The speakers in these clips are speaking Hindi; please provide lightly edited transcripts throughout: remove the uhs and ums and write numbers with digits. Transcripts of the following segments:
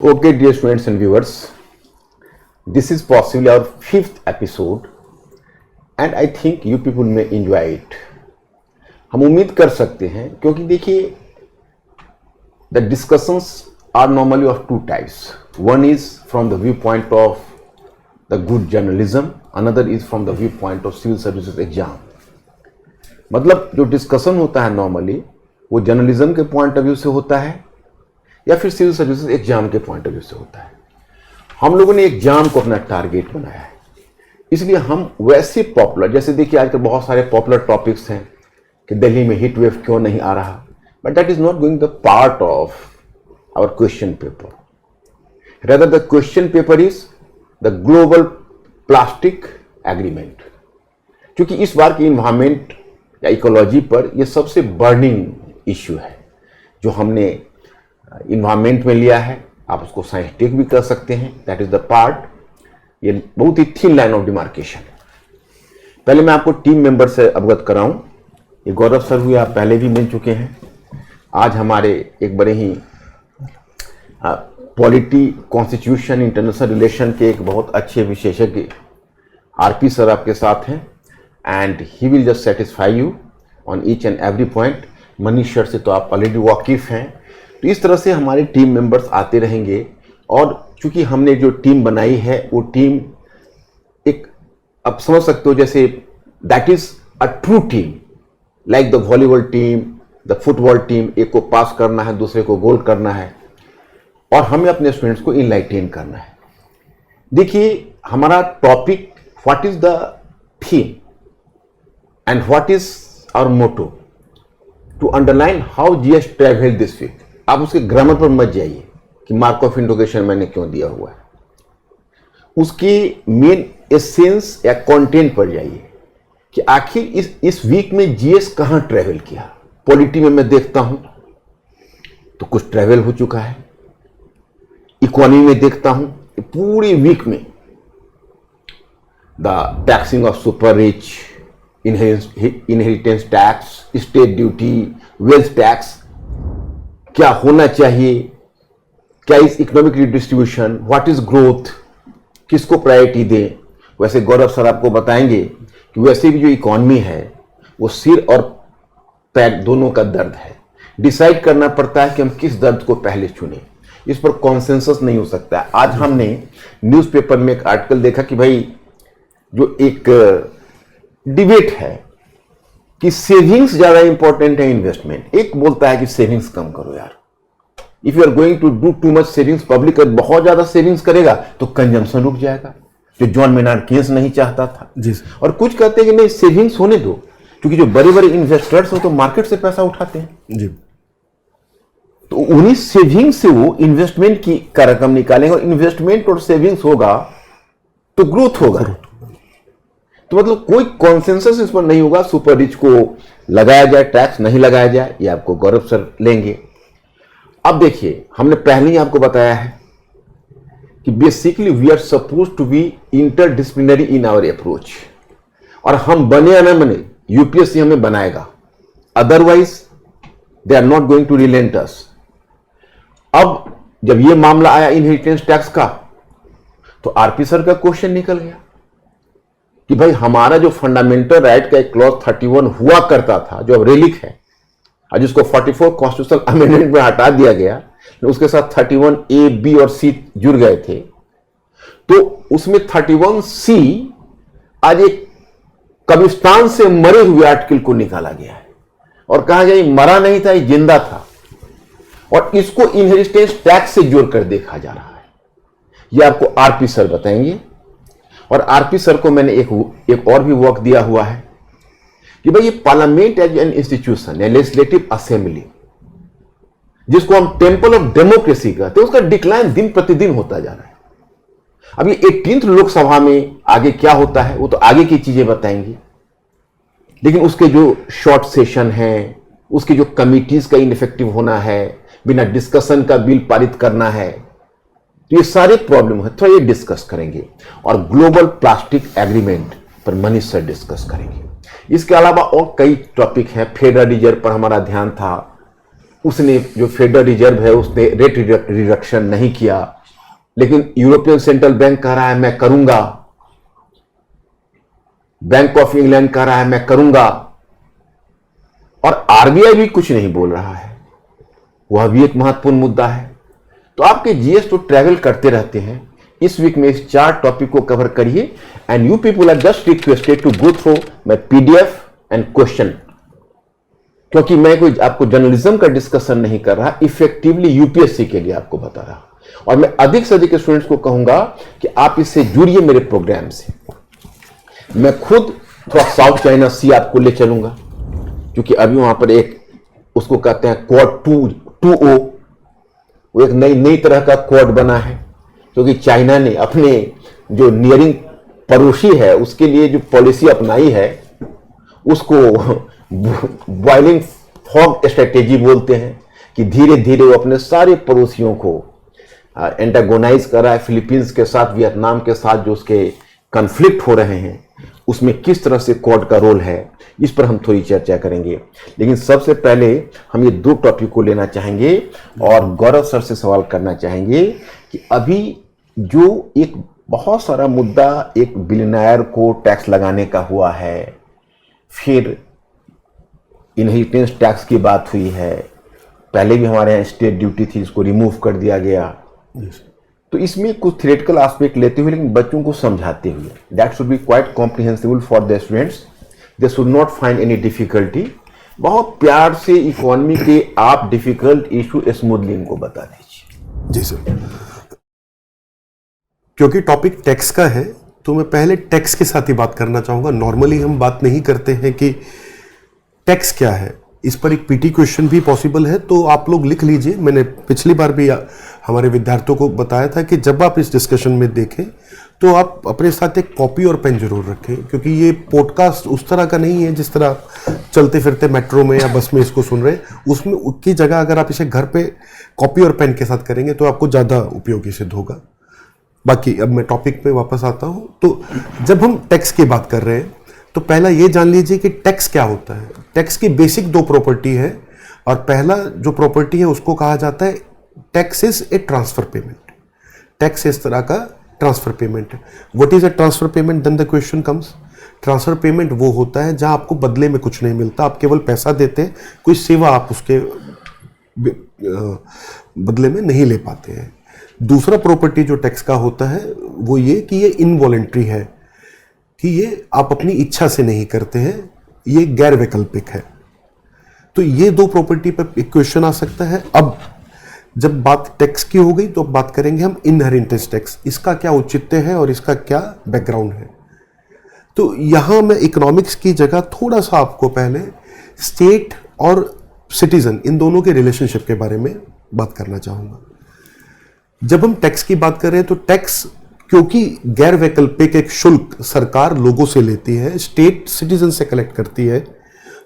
Okay, dear students and viewers, this is possibly our 5th episode and I think you people may enjoy it. हम उम्मीद कर सकते हैं क्योंकि देखिए the discussions are normally of two types. One is from the viewpoint of the good journalism, another is from the viewpoint of civil services exam. मतलब जो डिस्कशन होता है नॉर्मली वो जर्नलिज्म के पॉइंट ऑफ व्यू से होता है या फिर सिविल सर्विसेज एग्जाम के पॉइंट ऑफ व्यू से होता है। हम लोगों ने एग्जाम को अपना टारगेट बनाया है, इसलिए हम वैसे पॉपुलर, जैसे देखिए आजकल बहुत सारे पॉपुलर टॉपिक्स हैं कि दिल्ली में हीट वेव क्यों नहीं आ रहा, but that is not going the part of our question paper. Rather the question paper is the global plastic agreement, क्योंकि इस बार की इन्वायरमेंट या इकोलॉजी पर यह सबसे बर्निंग इश्यू है जो हमने इन्वायरमेंट में लिया है। आप उसको साइंटिफिक भी कर सकते हैं, दैट इज द पार्ट। ये बहुत ही थिन लाइन ऑफ डिमार्केशन है। पहले मैं आपको टीम मेंबर से अवगत कराऊं। ये गौरव सर हुए, आप पहले भी मिल चुके हैं। आज हमारे एक बड़े ही पॉलिटी, कॉन्स्टिट्यूशन, इंटरनेशनल रिलेशन के एक बहुत अच्छे विशेषज्ञ आरपी सर आपके साथ हैं and he will just satisfy you on each and every point. Manish sir से तो आप ऑलरेडी वाकिफ हैं। तो इस तरह से हमारे टीम मेंबर्स आते रहेंगे और चूंकि हमने जो टीम बनाई है वो टीम एक, आप समझ सकते हो, जैसे that is a true team, like the volleyball team, the football team. एक को पास करना है, दूसरे को गोल करना है और हमें अपने स्टूडेंट्स को इनलाइटेन करना है। देखिए हमारा topic, what is the theme and what is our motto to underline how GS travel this week. आप उसके ग्रामर पर मत जाइए कि मार्क ऑफ इंट्रोगेशन मैंने क्यों दिया हुआ है, उसकी मेन एसेंस या कंटेंट पर जाइए कि आखिर इस वीक में जीएस कहां ट्रेवल किया। पॉलिटी में मैं देखता हूं तो कुछ ट्रेवल हो चुका है, इकोनॉमी में देखता हूं पूरी वीक में the taxing of super rich, inheritance tax, state duty, wealth tax, क्या होना चाहिए, क्या is economic redistribution, what is growth, किसको प्रायोरिटी दें। वैसे गौरव सर आपको बताएंगे कि वैसे भी जो इकोनॉमी है वो सिर और पैर दोनों का दर्द है। डिसाइड करना पड़ता है कि हम किस दर्द को पहले चुनें, इस पर कॉन्सेंसस नहीं हो सकता। आज हमने न्यूज़पेपर में एक आर्टिकल देखा कि भाई जो एक डिबेट है कि सेविंग्स ज्यादा इंपॉर्टेंट है इन्वेस्टमेंट। एक बोलता है कि सेविंग्स कम करो यार, if you are going to do too much savings, public बहुत ज्यादा सेविंग्स करेगा तो कंजम्पशन रुक जाएगा, जो जॉन मेनार्ड केन्स नहीं चाहता था जी। और कुछ कहते हैं कि नहीं, सेविंग्स होने दो, क्योंकि जो बड़े बड़े इन्वेस्टर्स हो तो मार्केट से पैसा उठाते हैं जी, तो उन्हीं सेविंग्स से वो इन्वेस्टमेंट की रकम निकालेंगे और इन्वेस्टमेंट और सेविंग्स होगा तो ग्रोथ होगा। तो मतलब कोई कॉन्सेंसस इस पर नहीं होगा, सुपर रिच को लगाया जाए टैक्स, नहीं लगाया जाए, ये आपको गौरव सर लेंगे। अब देखिए हमने पहले ही आपको बताया है कि basically we are suppose to be interdisciplinary in our approach, और हम बने या ना बने यूपीएससी हमें बनाएगा, otherwise they are not going to relent us. अब जब ये मामला आया इनहेरिटेंस टैक्स का तो आरपी सर का क्वेश्चन निकल गया कि भाई हमारा जो फंडामेंटल राइट का एक क्लॉज 31 हुआ करता था, जो अब रेलिक है और जिसको 44 कॉन्स्टिट्यूशनल अमेंडमेंट में हटा दिया गया, उसके साथ 31A, B और C जुड़ गए थे, तो उसमें 31C आज एक कब्रिस्तान से मरे हुए आर्टिकल को निकाला गया है और कहा गया ये मरा नहीं था, ये जिंदा था, और इसको इनहेरिटेंस टैक्स से जोड़कर देखा जा रहा है। ये आपको आरपी सर बताएंगे। और आरपी सर को मैंने एक और भी वर्क दिया हुआ है कि भाई ये पार्लियामेंट एज एन इंस्टीट्यूशन है, लेजिस्लेटिव असेंबली, जिसको हम टेंपल ऑफ डेमोक्रेसी कहते हैं, उसका डिक्लाइन दिन प्रतिदिन होता जा रहा है। अब ये 18th लोकसभा में आगे क्या होता है वो तो आगे की चीजें बताएंगी, लेकिन उसके जो शॉर्ट सेशन है, उसकी जो कमिटीज का इनइफेक्टिव होना है, बिना डिस्कशन का बिल पारित करना है, तो ये सारे प्रॉब्लम है, थोड़ा ये डिस्कस करेंगे। और ग्लोबल प्लास्टिक एग्रीमेंट पर मनीष सर डिस्कस करेंगे। इसके अलावा और कई टॉपिक हैं, फेडरल रिजर्व पर हमारा ध्यान था, उसने जो फेडरल रिजर्व है उसने रेट रिडक्शन नहीं किया, लेकिन यूरोपियन सेंट्रल बैंक कह रहा है मैं करूंगा, बैंक ऑफ इंग्लैंड कह रहा है मैं करूंगा, और आरबीआई भी कुछ नहीं बोल रहा है। वह भी एक महत्वपूर्ण मुद्दा है। तो आपके जीएस तो ट्रैवल करते रहते हैं। इस वीक में इस 4 टॉपिक को कवर करिए and you people are just requested to go through my PDF and question, क्योंकि मैं कोई आपको जर्नलिज्म का डिस्कशन नहीं कर रहा, इफेक्टिवली यूपीएससी के लिए आपको बता रहा। और मैं अधिक से अधिक स्टूडेंट्स को कहूंगा कि आप इससे जुड़िए मेरे प्रोग्राम से। मैं खुद थोड़ा साउथ चाइना सी आपको ले चलूंगा, क्योंकि अभी वहां पर एक उसको कहते हैं क्वाड 2.0, वो एक नई तरह का क्वाड बना है, क्योंकि चाइना ने अपने जो नियरिंग पड़ोसी है उसके लिए जो पॉलिसी अपनाई है उसको बॉइलिंग फॉग स्ट्रेटेजी बोलते हैं, कि धीरे धीरे वो अपने सारे पड़ोसियों को एंटागोनाइज कर रहा है। फिलीपींस के साथ, वियतनाम के साथ जो उसके कन्फ्लिक्ट हो रहे हैं उसमें किस तरह से क्वाड का रोल है, इस पर हम थोड़ी चर्चा करेंगे। लेकिन सबसे पहले हम ये 2 टॉपिक को लेना चाहेंगे और गौरव सर से सवाल करना चाहेंगे कि अभी जो एक बहुत सारा मुद्दा एक बिलियनियर को टैक्स लगाने का हुआ है, फिर इनहेरिटेंस टैक्स की बात हुई है, पहले भी हमारे यहाँ स्टेट ड्यूटी थी, इसको रिमूव कर दिया गया। तो इसमें कुछ थ्योरेटिकल एस्पेक्ट लेते हुए लेकिन बच्चों को समझाते हुए, that should be quite comprehensible for the students, they should not find any difficulty. बहुत प्यार से इकोनॉमी के आप डिफिकल्ट इशू स्मूथली इनको बता दीजिए। जी सर, क्योंकि टॉपिक टैक्स का है तो मैं पहले टैक्स के साथ ही बात करना चाहूंगा। नॉर्मली हम बात नहीं करते हैं कि टैक्स क्या है, इस पर एक पीटी क्वेश्चन भी पॉसिबल है, तो आप लोग लिख लीजिए। मैंने पिछली बार भी हमारे विद्यार्थियों को बताया था कि जब आप इस डिस्कशन में देखें तो आप अपने साथ एक कॉपी और पेन जरूर रखें, क्योंकि ये पॉडकास्ट उस तरह का नहीं है जिस तरह चलते फिरते मेट्रो में या बस में इसको सुन रहे हैं। उसमें उसकी जगह अगर आप इसे घर पे कॉपी और पेन के साथ करेंगे तो आपको ज़्यादा उपयोगी सिद्ध होगा। बाकी अब मैं टॉपिक पे वापस आता हूँ। तो जब हम टैक्स की बात कर रहे हैं तो पहला ये जान लीजिए कि टैक्स क्या होता है। टैक्स की बेसिक 2 प्रॉपर्टी है, और पहला जो प्रॉपर्टी है उसको कहा जाता है tax is a transfer payment. Tax इस तरह का ट्रांसफर पेमेंट है। What is a transfer payment? Then the question comes, transfer payment वो होता है जहां आपको बदले में कुछ नहीं मिलता, आप केवल पैसा देते हैं, कोई सेवा आप उसके बदले में नहीं ले पाते हैं। दूसरा प्रॉपर्टी जो टैक्स का होता है वो ये कि ये इनवॉलेंट्री है, कि ये आप अपनी इच्छा से नहीं करते हैं, ये गैर वैकल्पिक है। तो ये 2 प्रॉपर्टी पर एक क्वेश्चन आ सकता है। अब जब बात टैक्स की हो गई तो अब बात करेंगे हम इनहेरिटेंस टैक्स, इसका क्या औचित्य है और इसका क्या बैकग्राउंड है। तो यहां मैं इकोनॉमिक्स की जगह थोड़ा सा आपको पहले स्टेट और सिटीजन इन दोनों के रिलेशनशिप के बारे में बात करना चाहूंगा। जब हम टैक्स की बात कर रहे हैं तो टैक्स क्योंकि गैर वैकल्पिक एक शुल्क सरकार लोगों से लेती है, स्टेट सिटीजन से कलेक्ट करती है,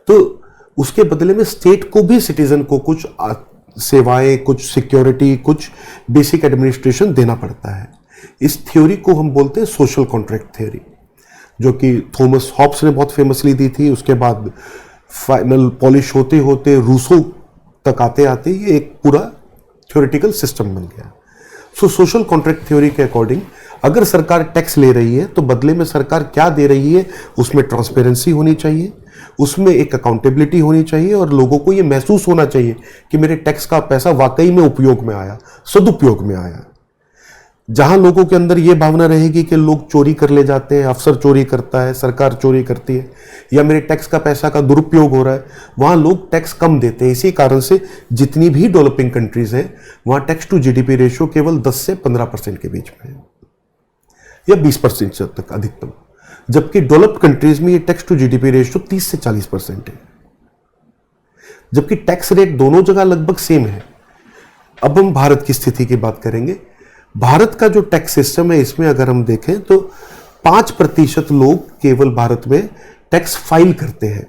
तो उसके बदले में स्टेट को भी सिटीजन को कुछ सेवाएं, कुछ सिक्योरिटी, कुछ बेसिक एडमिनिस्ट्रेशन देना पड़ता है। इस थ्योरी को हम बोलते हैं सोशल कॉन्ट्रैक्ट थ्योरी, जो कि थॉमस हॉब्स ने बहुत फेमसली दी थी। उसके बाद फाइनल पॉलिश होते होते रूसो तक आते आते ये एक पूरा थ्योरेटिकल सिस्टम बन गया। सो सोशल कॉन्ट्रैक्ट थ्योरी के अकॉर्डिंग अगर सरकार टैक्स ले रही है तो बदले में सरकार क्या दे रही है उसमें ट्रांसपेरेंसी होनी चाहिए, उसमें एक अकाउंटेबिलिटी होनी चाहिए, और लोगों को ये महसूस होना चाहिए कि मेरे टैक्स का पैसा वाकई में उपयोग में आया, सदुपयोग में आया। जहां लोगों के अंदर ये भावना रहेगी कि लोग चोरी कर ले जाते हैं, अफसर चोरी करता है, सरकार चोरी करती है, या मेरे टैक्स का पैसा का दुरुपयोग हो रहा है, वहां लोग टैक्स कम देते हैं। इसी कारण से जितनी भी डेवलपिंग कंट्रीज हैं वहां टैक्स टू जीडीपी रेशियो केवल 10 से 15% के बीच में है, या 20% तक अधिकतम, जबकि डेवलप्ड कंट्रीज में ये टैक्स टू जीडीपी रेशियो 30 से 40% है, जबकि टैक्स रेट दोनों जगह लगभग सेम है। अब हम भारत की स्थिति की बात करेंगे। भारत का जो टैक्स सिस्टम है इसमें अगर हम देखें तो 5% लोग केवल भारत में टैक्स फाइल करते हैं,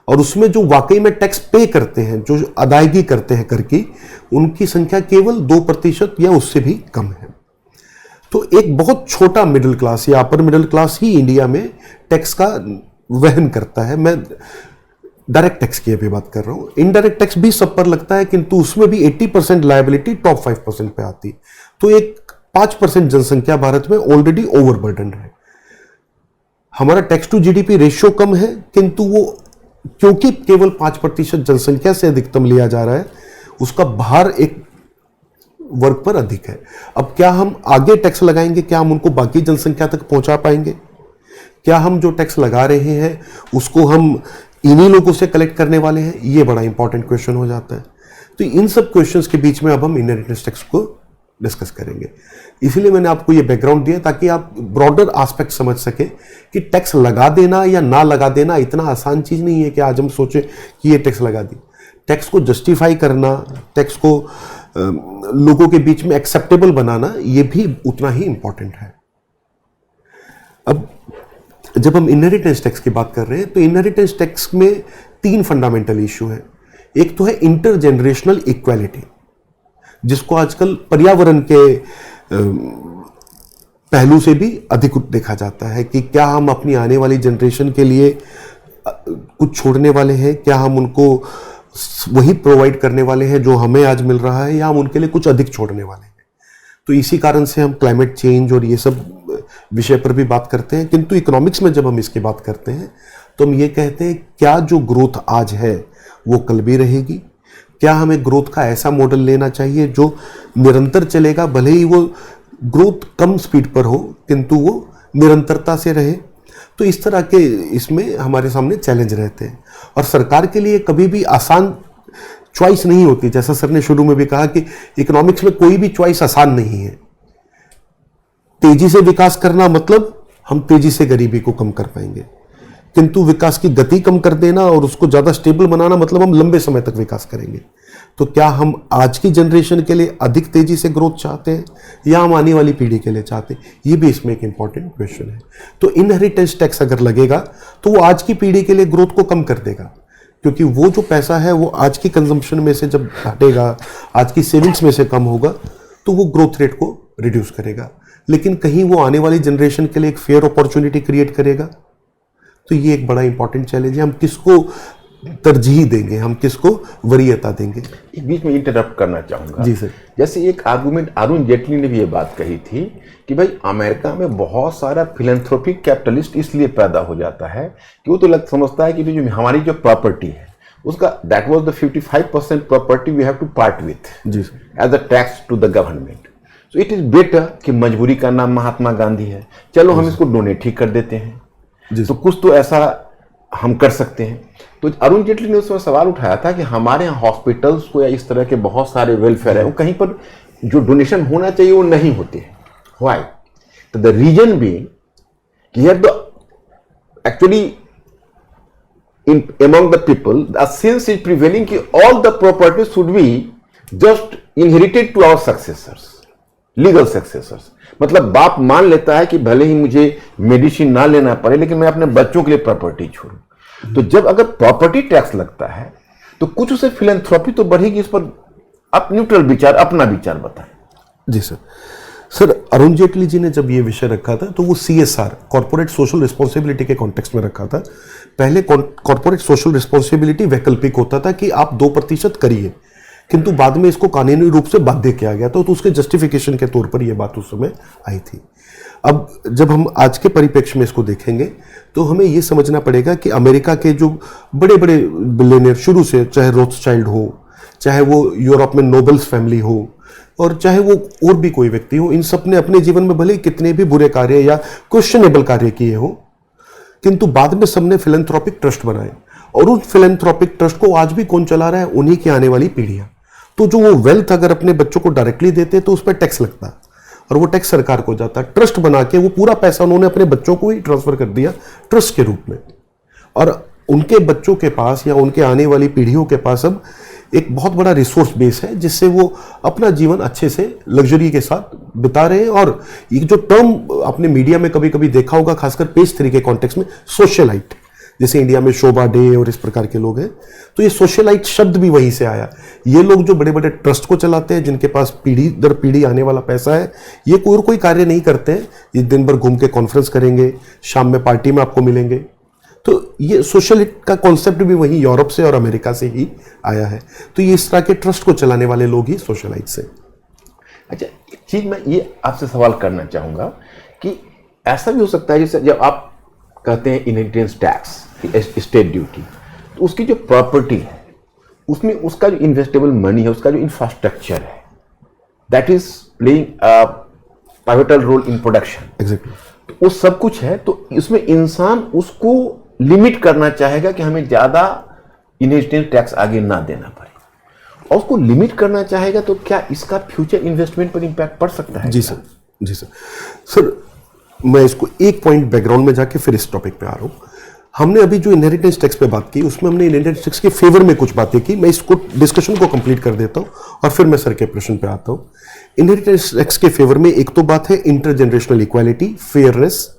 और उसमें जो वाकई में टैक्स पे करते हैं, जो अदायगी करते हैं कर की, उनकी संख्या केवल 2% या उससे भी कम है। तो एक बहुत छोटा मिडिल क्लास या अपर मिडिल क्लास ही इंडिया में टैक्स का वहन करता है। मैं डायरेक्ट टैक्स की अभी बात कर रहा हूं। इनडायरेक्ट टैक्स भी सब पर लगता है, किंतु उसमें भी 80% लायबिलिटी टॉप 5% पे आती। तो एक 5% जनसंख्या भारत में ऑलरेडी ओवरबर्डन है। हमारा टैक्स टू जीडीपी रेशियो कम है, किंतु वो क्योंकि केवल 5% जनसंख्या से अधिकतम लिया जा रहा है, उसका भार एक वर्ग पर अधिक है। अब क्या हम आगे टैक्स लगाएंगे, क्या हम उनको बाकी जनसंख्या तक पहुंचा पाएंगे? क्या हम जो टैक्स लगा रहे हैं उसको हम इन्हीं लोगों से कलेक्ट करने वाले हैं? ये बड़ा इंपॉर्टेंट क्वेश्चन हो जाता है। तो इन सब क्वेश्चंस के बीच में अब हम इनहेरिटेंस टैक्स को डिस्कस करेंगे। इसीलिए मैंने आपको ये बैकग्राउंड दिया ताकि आप ब्रॉडर एस्पेक्ट समझ सके कि टैक्स लगा देना या ना लगा देना इतना आसान चीज नहीं है कि आज हम सोचें कि ये टैक्स लगा दी। टैक्स को जस्टिफाई करना, टैक्स को लोगों के बीच में एक्सेप्टेबल बनाना, ये भी उतना ही इंपॉर्टेंट है। अब जब हम इनहेरिटेंस टैक्स की बात कर रहे हैं तो इनहेरिटेंस टैक्स में 3 फंडामेंटल इशू है। एक तो है इंटरजेनरेशनल इक्वालिटी, जिसको आजकल पर्यावरण के पहलू से भी अधिक देखा जाता है कि क्या हम अपनी आने वाली जनरेशन के लिए कुछ छोड़ने वाले हैं, क्या हम उनको वही प्रोवाइड करने वाले हैं जो हमें आज मिल रहा है, या हम उनके लिए कुछ अधिक छोड़ने वाले हैं। तो इसी कारण से हम क्लाइमेट चेंज और ये सब विषय पर भी बात करते हैं। किंतु इकोनॉमिक्स में जब हम इसकी बात करते हैं तो हम ये कहते हैं क्या जो ग्रोथ आज है वो कल भी रहेगी? क्या हमें ग्रोथ का ऐसा मॉडल लेना चाहिए जो निरंतर चलेगा, भले ही वो ग्रोथ कम स्पीड पर हो किंतु वो निरंतरता से रहे? तो इस तरह के इसमें हमारे सामने चैलेंज रहते हैं और सरकार के लिए कभी भी आसान चॉइस नहीं होती। जैसा सर ने शुरू में भी कहा कि इकोनॉमिक्स में कोई भी चॉइस आसान नहीं है। तेजी से विकास करना मतलब हम तेजी से गरीबी को कम कर पाएंगे, किंतु विकास की गति कम कर देना और उसको ज्यादा स्टेबल बनाना मतलब हम लंबे समय तक विकास करेंगे। तो क्या हम आज की जनरेशन के लिए अधिक तेजी से ग्रोथ चाहते हैं या हम आने वाली पीढ़ी के लिए चाहते हैं? ये भी इसमें एक इंपॉर्टेंट क्वेश्चन है। तो इनहेरिटेंस टैक्स अगर लगेगा तो वो आज की पीढ़ी के लिए ग्रोथ को कम कर देगा, क्योंकि वो जो पैसा है वो आज की कंजम्पशन में से जब हटेगा, आज की सेविंग्स में से कम होगा, तो वो ग्रोथ रेट को रिड्यूस करेगा। लेकिन कहीं वो आने वाली जनरेशन के लिए एक फेयर अपॉर्चुनिटी क्रिएट करेगा? तो ये एक बड़ा इंपॉर्टेंट चैलेंज है। हम किसको तरजीह देंगे, हम किसको वरीयता देंगे? एक बीच में इंटरप्ट करना चाहूंगा जी सर। जैसे एक आर्गुमेंट अरुण जेटली ने भी ये बात कही थी कि भाई अमेरिका में बहुत सारा फिलेंथ्रोपिक कैपिटलिस्ट इसलिए पैदा हो जाता है कि वो तो समझता है कि जो हमारी जो प्रॉपर्टी है उसका that was the 55% property we have to part with as a tax to the government. So it is better कि मजबूरी का नाम महात्मा गांधी है, चलो हम इसको डोनेट ही कर देते हैं, तो कुछ तो ऐसा हम कर सकते हैं। तो अरुण जेटली ने उस वक्त सवाल उठाया था कि हमारे यहाँ हॉस्पिटल्स को या इस तरह के बहुत सारे वेलफेयर है, वो कहीं पर जो डोनेशन होना चाहिए वो नहीं होते हैं। व्हाई? तो द रीजन बीइंग कि here the actually in among the people the sense is prevailing कि all the property should be just inherited to our successors, legal successors. मतलब बाप मान लेता है कि भले ही मुझे मेडिसिन ना लेना पड़े लेकिन मैं अपने बच्चों के लिए प्रॉपर्टी छोड़ूं। तो जब अगर प्रॉपर्टी टैक्स लगता है तो कुछ उसे फिलैंथ्रोपी तो बढ़ेगी। इस पर आप न्यूट्रल विचार, अपना विचार बताएं। जी सर। सर अरुण जेटली जी ने जब ये विषय रखा था तो वो CSR, कॉर्पोरेट सोशल रिस्पॉन्सिबिलिटी के कॉन्टेक्स्ट में रखा था। पहले कॉर्पोरेट सोशल रिस्पॉन्सिबिलिटी वैकल्पिक होता था कि आप 2% करिए, किंतु बाद में इसको कानूनी रूप से बाध्य किया गया तो उसके जस्टिफिकेशन के तौर पर यह बात उस समय आई थी। अब जब हम आज के परिप्रेक्ष्य में इसको देखेंगे तो हमें यह समझना पड़ेगा कि अमेरिका के जो बड़े बड़े बिलियनियर शुरू से, चाहे रोथस्चाइल्ड हो, चाहे वो यूरोप में नोबल्स फैमिली हो, और चाहे वो और भी कोई व्यक्ति हो, इन सब ने अपने जीवन में भले कितने भी बुरे कार्य या क्वेश्चनेबल कार्य किए हो, किंतु बाद में सबने फिलैंथ्रोपिक ट्रस्ट बनाए। और उस फिलैंथ्रोपिक ट्रस्ट को आज भी कौन चला रहा है? उन्हीं की आने वाली पीढ़ियां। तो जो वो वेल्थ अगर अपने बच्चों को डायरेक्टली देते तो उस पर टैक्स लगता और वो टैक्स सरकार को जाता। ट्रस्ट बना के वो पूरा पैसा उन्होंने अपने बच्चों को ही ट्रांसफर कर दिया ट्रस्ट के रूप में, और उनके बच्चों के पास या उनके आने वाली पीढ़ियों के पास अब एक बहुत बड़ा रिसोर्स बेस है जिससे वो अपना जीवन अच्छे से लग्जरी के साथ बिता रहे हैं। और ये जो टर्म आपने मीडिया में कभी कभी देखा होगा, खासकर पेज 3 के कॉन्टेक्स्ट में, सोशलाइट, जैसे इंडिया में शोभा डे और इस प्रकार के लोग हैं, तो ये सोशलाइट शब्द भी वहीं से आया। ये लोग जो बड़े बड़े ट्रस्ट को चलाते हैं, जिनके पास पीढ़ी दर पीढ़ी आने वाला पैसा है, ये कोई कार्य नहीं करते हैं। ये दिन भर घूम के कॉन्फ्रेंस करेंगे, शाम में पार्टी में आपको मिलेंगे, तो ये सोशलिस्ट का कॉन्सेप्ट भी वहीं यूरोप से और अमेरिका से ही आया है। तो ये इस तरह के ट्रस्ट को चलाने वाले लोग ही सोशलाइट्स हैं। अच्छा, एक चीज मैं ये आपसे सवाल करना चाहूंगा कि ऐसा भी हो सकता है जैसे जब आप कहते हैं इनहेरिटेंस टैक्स, स्टेट ड्यूटी, तो उसकी जो प्रॉपर्टी है उसमें उसका जो इन्वेस्टेबल मनी है, उसका जो इंफ्रास्ट्रक्चर है, that is playing pivotal role in production. Exactly. तो वो सब कुछ है, तो इसमें इंसान उसको लिमिट करना चाहेगा कि हमें ज्यादा इनहेरिटेंस टैक्स आगे ना देना पड़े, और उसको लिमिट करना चाहेगा, तो क्या इसका फ्यूचर इन्वेस्टमेंट पर इंपैक्ट पड़ सकता है? जी सर, जी सर। सर मैं इसको एक पॉइंट बैकग्राउंड में जाके फिर इस टॉपिक पे आ रहा हूँ। हमने अभी जो इनहेरिटेंस टैक्स पे बात की उसमें हमने इनहेरिटेंस टैक्स के फेवर में कुछ बातें की। मैं इसको डिस्कशन को कंप्लीट कर देता हूँ और फिर मैं सर के प्रश्न पे आता हूँ। इनहेरिटेंस टैक्स के फेवर में एक तो बात है इंटरजेनरेशनल इक्वालिटी, फेयरनेस,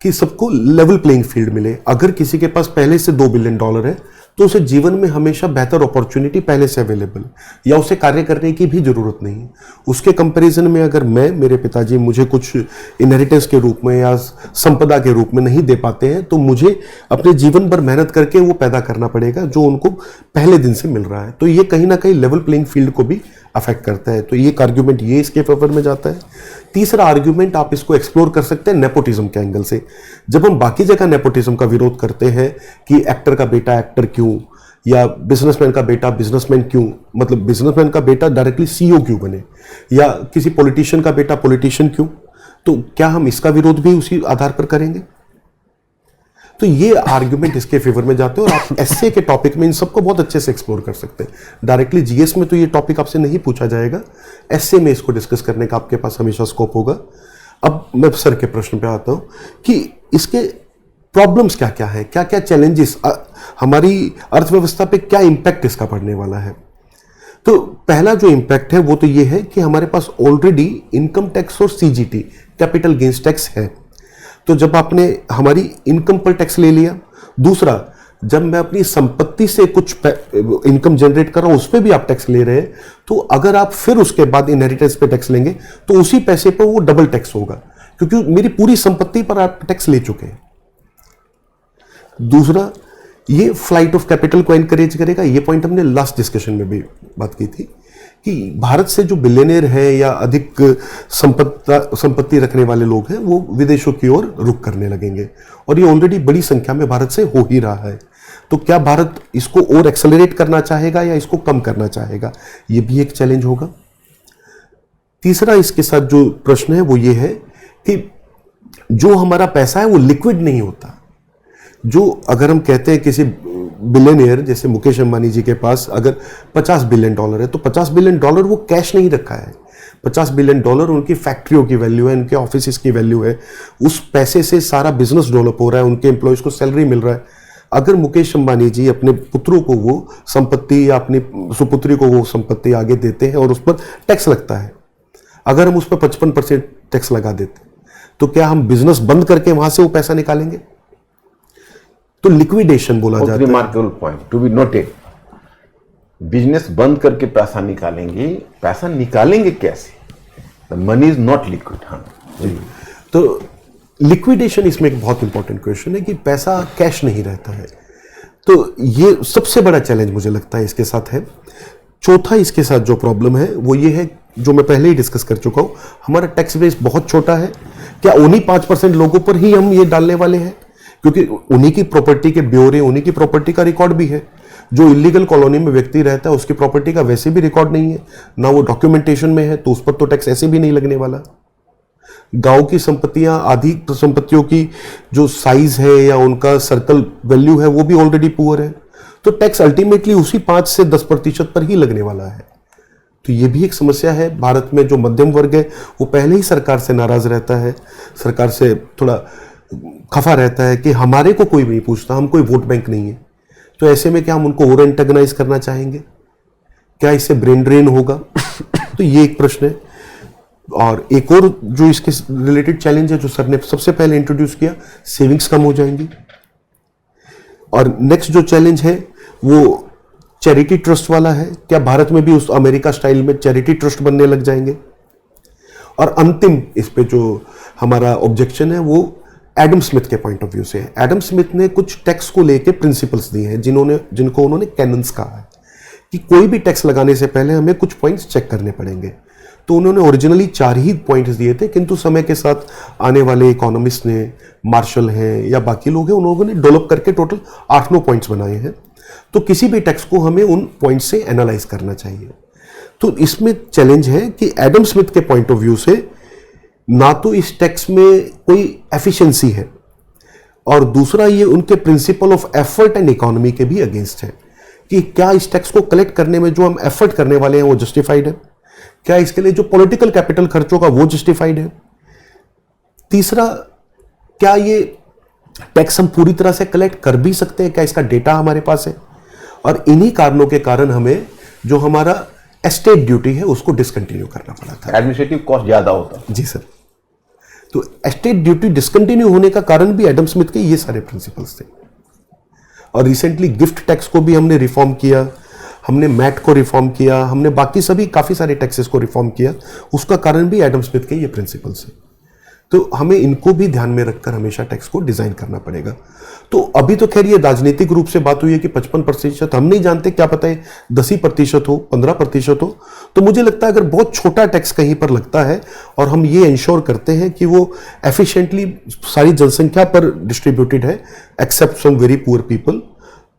कि सबको लेवल प्लेइंग फील्ड मिले। अगर किसी के पास पहले से $2 बिलियन है तो उसे जीवन में हमेशा बेहतर अपॉर्चुनिटी पहले से अवेलेबल, या उसे कार्य करने की भी जरूरत नहीं है। उसके कंपैरिजन में अगर मेरे पिताजी मुझे कुछ इनहेरिटेंस के रूप में या संपदा के रूप में नहीं दे पाते हैं, तो मुझे अपने जीवन भर मेहनत करके वो पैदा करना पड़ेगा जो उनको पहले दिन से मिल रहा है। तो ये कहीं ना कहीं लेवल प्लेइंग फील्ड को भी अफेक्ट करता है। तो एक आर्ग्यूमेंट ये इसके फेवर में जाता है। तीसरा आर्ग्यूमेंट आप इसको एक्सप्लोर कर सकते हैं नेपोटिज्म के एंगल से। जब हम बाकी जगह नेपोटिज्म का विरोध करते हैं कि एक्टर का बेटा एक्टर क्यों, या बिजनेसमैन का बेटा बिजनेसमैन क्यों, मतलब बिजनेसमैन का बेटा डायरेक्टली सीईओ क्यों बने, या किसी पॉलिटिशियन का बेटा पॉलिटिशियन क्यों, तो क्या हम इसका विरोध भी उसी आधार पर करेंगे? तो ये आर्ग्यूमेंट इसके फेवर में जाते हैं और आप एसए के टॉपिक में इन सबको बहुत अच्छे से एक्सप्लोर कर सकते हैं। डायरेक्टली जीएस में तो ये टॉपिक आपसे नहीं पूछा जाएगा, एसए में इसको डिस्कस करने का आपके पास हमेशा स्कोप होगा। अब मैं सर के प्रश्न पे आता हूं कि इसके प्रॉब्लम्स क्या क्या है, क्या क्या चैलेंजेस, हमारी अर्थव्यवस्था पे क्या इंपैक्ट इसका पड़ने वाला है। तो पहला जो इंपैक्ट है वो तो ये है कि हमारे पास ऑलरेडी इनकम टैक्स और सीजीटी, कैपिटल गेन्स टैक्स है। तो जब आपने हमारी इनकम पर टैक्स ले लिया, दूसरा जब मैं अपनी संपत्ति से कुछ इनकम जनरेट कर रहा हूं उस पर भी आप टैक्स ले रहे हैं, तो अगर आप फिर उसके बाद इनहेरिटेंस पे टैक्स लेंगे तो उसी पैसे पर वो डबल टैक्स होगा, क्योंकि मेरी पूरी संपत्ति पर आप टैक्स ले चुके हैं। दूसरा, ये फ्लाइट ऑफ कैपिटल को एनकरेज करेगा। ये पॉइंट हमने लास्ट डिस्कशन में भी बात की थी कि भारत से जो बिलियनियर है या अधिक संपत्ति रखने वाले लोग हैं वो विदेशों की ओर रुख करने लगेंगे, और ये ऑलरेडी बड़ी संख्या में भारत से हो ही रहा है। तो क्या भारत इसको और एक्सेलरेट करना चाहेगा या इसको कम करना चाहेगा, ये भी एक चैलेंज होगा। तीसरा इसके साथ जो प्रश्न है वो ये है कि जो हमारा पैसा है वो लिक्विड नहीं होता। जो अगर हम कहते हैं किसी बिलियनियर जैसे मुकेश अंबानी जी के पास अगर $50 बिलियन है, तो $50 बिलियन वो कैश नहीं रखा है। $50 बिलियन उनकी फैक्ट्रियों की वैल्यू है, उनके ऑफिस की वैल्यू है। उस पैसे से सारा बिजनेस डेवलप हो रहा है, उनके एम्प्लॉयज को सैलरी मिल रहा है। अगर मुकेश अंबानी जी अपने पुत्रों को वो संपत्ति या अपनी सुपुत्री को वो संपत्ति आगे देते हैं और उस पर टैक्स लगता है, अगर हम उस पर 55% टैक्स लगा देते, तो क्या हम बिजनेस बंद करके वहां से वो पैसा निकालेंगे? तो लिक्विडेशन बोला जाता है। Remarkable point to be noted. Business बंद करके पैसा निकालेंगे, पैसा निकालेंगे कैसे? The money is not liquid. हाँ जी, तो लिक्विडेशन इसमें एक बहुत इंपॉर्टेंट क्वेश्चन है कि पैसा कैश नहीं रहता है। तो ये सबसे बड़ा चैलेंज मुझे लगता है इसके साथ है। चौथा इसके साथ जो प्रॉब्लम है वो ये है, जो मैं पहले ही डिस्कस कर चुका हूं, हमारा टैक्स बेस बहुत छोटा है। क्या उन्हीं 5% लोगों पर ही हम ये डालने वाले हैं? क्योंकि उन्हीं की प्रॉपर्टी के ब्यौरे, उन्हीं की प्रॉपर्टी का रिकॉर्ड भी है। जो इलीगल कॉलोनी में व्यक्ति रहता है उसकी प्रॉपर्टी का वैसे भी रिकॉर्ड नहीं है, ना वो डॉक्यूमेंटेशन में है, तो उस पर तो टैक्स ऐसे भी नहीं लगने वाला। गांव की संपत्तियां, आधी संपत्तियों की जो साइज है या उनका सर्कल वैल्यू है वो भी ऑलरेडी पुअर है, तो टैक्स अल्टीमेटली उसी 5 से 10% पर ही लगने वाला है। तो ये भी एक समस्या है। भारत में जो मध्यम वर्ग है वो पहले ही सरकार से नाराज रहता है, सरकार से थोड़ा खफा रहता है कि हमारे को कोई नहीं पूछता, हम कोई वोट बैंक नहीं है। तो ऐसे में क्या हम उनको और एंटेगनाइज करना चाहेंगे? क्या इससे ब्रेन ड्रेन होगा? तो ये एक प्रश्न है। और एक और जो इसके रिलेटेड चैलेंज है जो सर ने सबसे पहले इंट्रोड्यूस किया, सेविंग्स कम हो जाएंगी। और नेक्स्ट जो चैलेंज है वो चैरिटी ट्रस्ट वाला है। क्या भारत में भी उस अमेरिका स्टाइल में चैरिटी ट्रस्ट बनने लग जाएंगे? और अंतिम इस पे जो हमारा ऑब्जेक्शन है वो एडम स्मिथ के पॉइंट ऑफ व्यू से। एडम स्मिथ ने कुछ टैक्स को लेके प्रिंसिपल्स दिए हैं जिनको उन्होंने कैनन्स कहा है कि कोई भी टैक्स लगाने से पहले हमें कुछ पॉइंट्स चेक करने पड़ेंगे। तो उन्होंने ओरिजिनली 4 ही पॉइंट्स दिए थे, किंतु समय के साथ आने वाले इकोनॉमिस्ट ने, मार्शल हैं या बाकी लोग हैं, उन्होंने डेवलप करके टोटल 8-9 पॉइंट्स बनाए हैं। तो किसी भी टैक्स को हमें उन पॉइंट्स से एनालाइज करना चाहिए। तो इसमें चैलेंज है कि एडम स्मिथ के पॉइंट ऑफ व्यू से ना तो इस टैक्स में कोई एफिशिएंसी है, और दूसरा ये उनके principle of effort and economy के भी अगेंस्ट है कि क्या इस टैक्स को कलेक्ट करने में जो हम एफर्ट करने वाले हैं वो जस्टिफाइड है, क्या इसके लिए जो पॉलिटिकल कैपिटल खर्च होगा वो जस्टिफाइड है। तीसरा, क्या ये टैक्स हम पूरी तरह से कलेक्ट कर भी सकते हैं, क्या इसका डेटा हमारे पास है। और इन्हीं कारणों के कारण हमें जो हमारा एस्टेट ड्यूटी है उसको डिसकंटिन्यू करना पड़ा था। एडमिनिस्ट्रेटिव कॉस्ट ज्यादा होता। जी सर। तो एस्टेट ड्यूटी डिसकंटिन्यू होने का कारण भी एडम स्मिथ के ये सारे प्रिंसिपल्स थे। और रिसेंटली गिफ्ट टैक्स को भी हमने रिफॉर्म किया, हमने मैट को रिफॉर्म किया, हमने बाकी सभी काफ़ी सारे टैक्सेस को रिफॉर्म किया, उसका कारण भी एडम स्मिथ के ये प्रिंसिपल्स हैं। तो हमें इनको भी ध्यान में रखकर हमेशा टैक्स को डिज़ाइन करना पड़ेगा। तो अभी तो खैर ये राजनीतिक रूप से बात हुई है कि 55%, हम नहीं जानते, क्या पता है 10% हो, 15% हो। तो मुझे लगता है अगर बहुत छोटा टैक्स कहीं पर लगता है और हम ये इंश्योर करते हैं कि वो एफिशिएंटली सारी जनसंख्या पर डिस्ट्रीब्यूटेड है except some very poor people,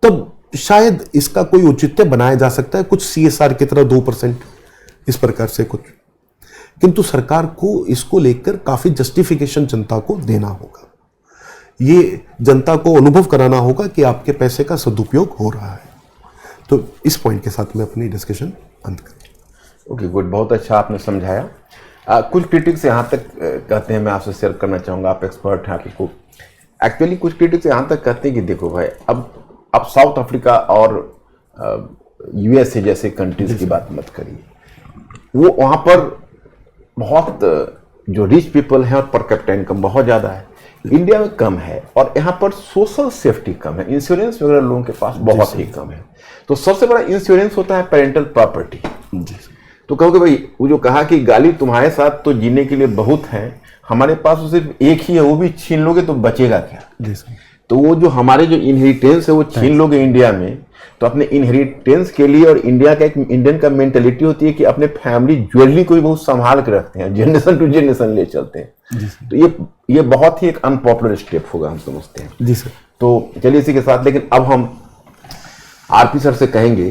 तब शायद इसका कोई औचित्य बनाया जा सकता है, कुछ CSR की तरह 2% इस प्रकार से कुछ। किंतु सरकार को इसको लेकर काफी जस्टिफिकेशन जनता को देना होगा, ये जनता को अनुभव कराना होगा कि आपके पैसे का सदुपयोग हो रहा है। तो इस पॉइंट के साथ मैं अपनी डिस्कशन अंत कर। ओके गुड, बहुत अच्छा आपने समझाया। कुछ क्रिटिक्स यहाँ तक कहते हैं, मैं आपसे शेयर करना चाहूँगा, आप एक्सपर्ट हैं, आपको एक्चुअली कुछ क्रिटिक्स यहाँ तक कहते हैं कि देखो भाई, अब साउथ अफ्रीका और USA जैसे कंट्रीज की बात मत करिए, वो वहाँ पर बहुत जो रिच पीपल हैं और पर कैपिटा इनकम बहुत ज़्यादा है, इंडिया में कम है, और यहाँ पर सोशल सेफ्टी कम है, इंश्योरेंस वगैरह लोगों के पास बहुत ही कम है। तो सबसे बड़ा इंश्योरेंस होता है पेरेंटल प्रॉपर्टी। तो कहोगे भाई, वो जो कहा कि गाली तुम्हारे साथ तो जीने के लिए बहुत है, हमारे पास तो सिर्फ एक ही है, वो भी छीन लोगे तो बचेगा क्या। तो वो जो हमारे जो इनहेरिटेंस है वो छीन लोगे इंडिया में, तो अपने इनहेरिटेंस के लिए, और इंडिया का एक इंडियन का मेंटेलिटी होती है कि अपने फैमिली ज्वेलरी को भी बहुत संभाल के रखते हैं, जनरेशन टू जनरेशन ले चलते हैं। तो ये बहुत ही एक अनपॉपुलर स्टेप होगा, हम समझते हैं। जी सर। तो चलिए इसी के साथ, लेकिन अब हम RP सर से कहेंगे,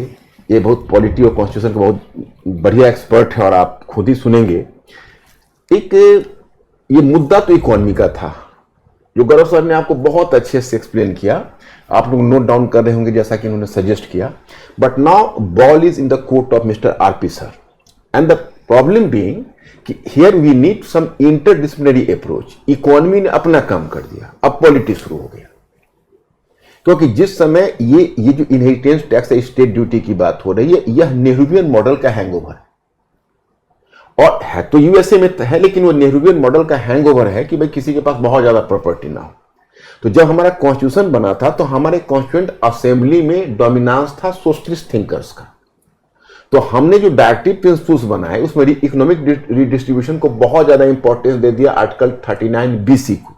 ये बहुत पॉलिटी और कॉन्स्टिट्यूशन के बहुत बढ़िया एक्सपर्ट है और आप खुद ही सुनेंगे। एक ये मुद्दा तो इकोनॉमी का था, जो गौरव सर ने आपको बहुत अच्छे से एक्सप्लेन किया, आप लोग नोट डाउन कर रहे होंगे जैसा कि उन्होंने सजेस्ट किया। But now ball is in the court of mister RP sir, and the problem being कि here we need some interdisciplinary approach. Economy ने अपना काम कर दिया, अब पॉलिटिक्स शुरू हो गया, क्योंकि जिस समय ये जो इनहेरिटेंस टैक्स है, स्टेट ड्यूटी की बात हो रही है, यह नेहरूवियन मॉडल का हैंगओवर है, और है तो USA में है, लेकिन वो नेहरूवियन मॉडल का हैंगओवर है कि भाई किसी के पास बहुत ज्यादा प्रॉपर्टी ना हो। तो जब हमारा कॉन्स्टिट्यूशन बना था तो हमारे कॉन्स्टिट्यूएंट असेंबली में डोमिनेंस था सोशलिस्ट थिंकर्स का। तो हमने जो डायरेक्टिव प्रिंसिपल्स बनाए उसमें इकोनॉमिक रिडिस्ट्रीब्यूशन को बहुत ज्यादा इंपॉर्टेंस दे दिया, आर्टिकल 39 BC को।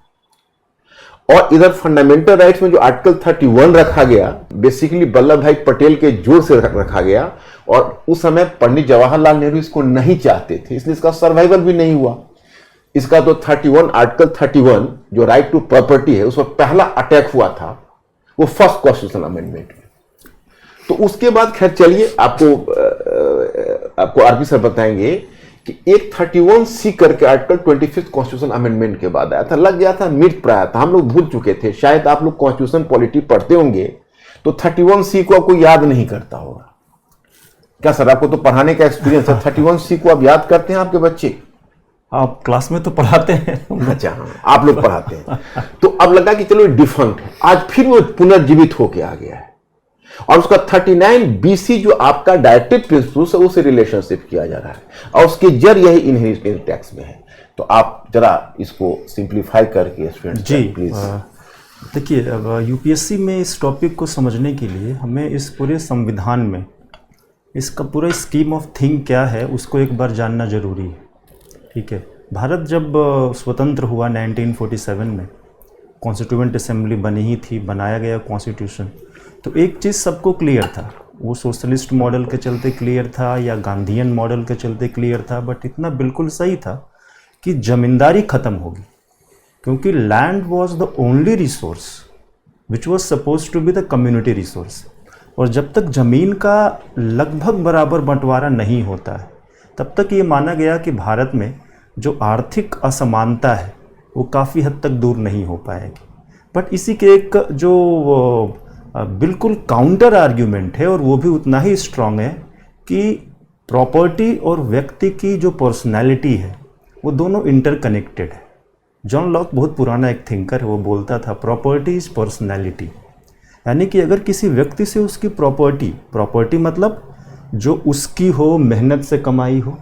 और इधर फंडामेंटल राइट्स में जो आर्टिकल 31 रखा गया, बेसिकली वल्लभ भाई पटेल के जोर से रखा गया, और उस समय पंडित जवाहरलाल नेहरू इसको नहीं चाहते थे, इसलिए इसका सर्वाइवल भी नहीं हुआ। इसका तो 31 आर्टिकल 31 जो राइट टू प्रॉपर्टी है, उस पर पहला अटैक हुआ था वो फर्स्ट कॉन्स्टिट्यूशनल अमेंडमेंट में। तो उसके बाद खैर चलिए आपको RP सर बताएंगे कि एक 31C करके आर्टिकल 25 कॉन्स्टिट्यूशन अमेंडमेंट के बाद आया था, लग गया था मिड प्राय था, हम लोग भूल चुके थे। शायद आप लोग कॉन्स्टिट्यूशन पॉलिटी पढ़ते होंगे तो 31C को आपको याद नहीं करता होगा क्या सर? आपको तो पढ़ाने का एक्सपीरियंस है, 31C को आप याद करते हैं आपके बच्चे? आप क्लास में तो पढ़ाते हैं। अच्छा हाँ, आप लोग पढ़ाते हैं। तो अब लगा कि चलो डिफंक्ट है, आज फिर वो पुनर्जीवित होके आ गया है, और उसका 39 BC जो आपका डायरेक्टिव प्रिंसिपल्स है उसे रिलेशनशिप किया जा रहा है, और उसकी जड़ यही इनहेरिटेंस टैक्स में है। तो आप जरा इसको सिंप्लीफाई करके स्टूडेंट जी प्लीज। देखिए, अब UPSC में इस टॉपिक को समझने के लिए हमें इस पूरे संविधान में इसका पूरा स्कीम ऑफ थिंग क्या है उसको एक बार जानना जरूरी है। ठीक है, भारत जब स्वतंत्र हुआ 1947 में, कॉन्स्टिट्यूएंट असेंबली बनी ही थी, बनाया गया कॉन्स्टिट्यूशन। तो एक चीज़ सबको क्लियर था, वो सोशलिस्ट मॉडल के चलते क्लियर था या गांधीयन मॉडल के चलते क्लियर था, बट इतना बिल्कुल सही था कि जमींदारी ख़त्म होगी, क्योंकि land was the only resource which was suppose to be the community resource. और जब तक ज़मीन का लगभग बराबर बंटवारा नहीं होता है, तब तक ये माना गया कि भारत में जो आर्थिक असमानता है वो काफ़ी हद तक दूर नहीं हो पाएगी। बट इसी के एक जो बिल्कुल काउंटर आर्ग्यूमेंट है, और वो भी उतना ही स्ट्रांग है, कि प्रॉपर्टी और व्यक्ति की जो पर्सनैलिटी है वो दोनों इंटरकनेक्टेड है। जॉन लॉक बहुत पुराना एक थिंकर है, वो बोलता था प्रॉपर्टी इज पर्सनैलिटी, यानी कि अगर किसी व्यक्ति से उसकी प्रॉपर्टी मतलब जो उसकी हो, मेहनत से कमाई हो,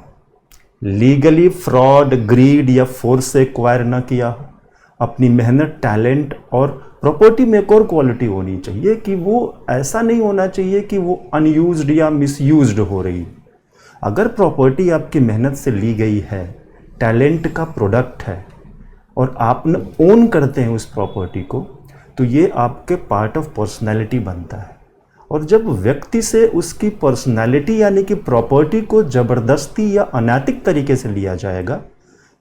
लीगली फ्रॉड, ग्रीड या फोर्स से एक्वायर ना किया हो, अपनी मेहनत, टैलेंट, और प्रॉपर्टी में एक और क्वालिटी होनी चाहिए कि वो ऐसा नहीं होना चाहिए कि वो अनयूज्ड या मिसयूज्ड हो रही। अगर प्रॉपर्टी आपकी मेहनत से ली गई है, टैलेंट का प्रोडक्ट है, और आप ओन करते हैं उस प्रॉपर्टी को, तो ये आपके पार्ट ऑफ पर्सनैलिटी बनता है। और जब व्यक्ति से उसकी पर्सनैलिटी यानी कि प्रॉपर्टी को ज़बरदस्ती या अनैतिक तरीके से लिया जाएगा,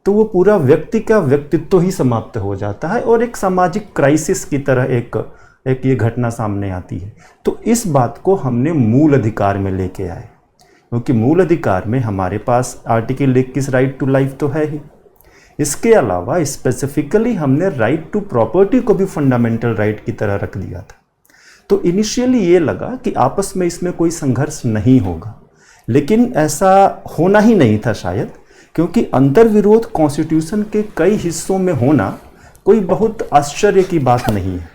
तो वो पूरा व्यक्ति का व्यक्तित्व ही समाप्त हो जाता है और एक सामाजिक क्राइसिस की तरह एक ये घटना सामने आती है। तो इस बात को हमने मूल अधिकार में लेके आए, क्योंकि मूल अधिकार में हमारे पास आर्टिकल 21 राइट टू लाइफ तो है ही, इसके अलावा स्पेसिफिकली हमने राइट टू प्रॉपर्टी को भी फंडामेंटल राइट की तरह रख दिया था। तो इनिशियली ये लगा कि आपस में इसमें कोई संघर्ष नहीं होगा, लेकिन ऐसा होना ही नहीं था शायद, क्योंकि अंतर्विरोध कॉन्स्टिट्यूशन के कई हिस्सों में होना कोई बहुत आश्चर्य की बात नहीं है।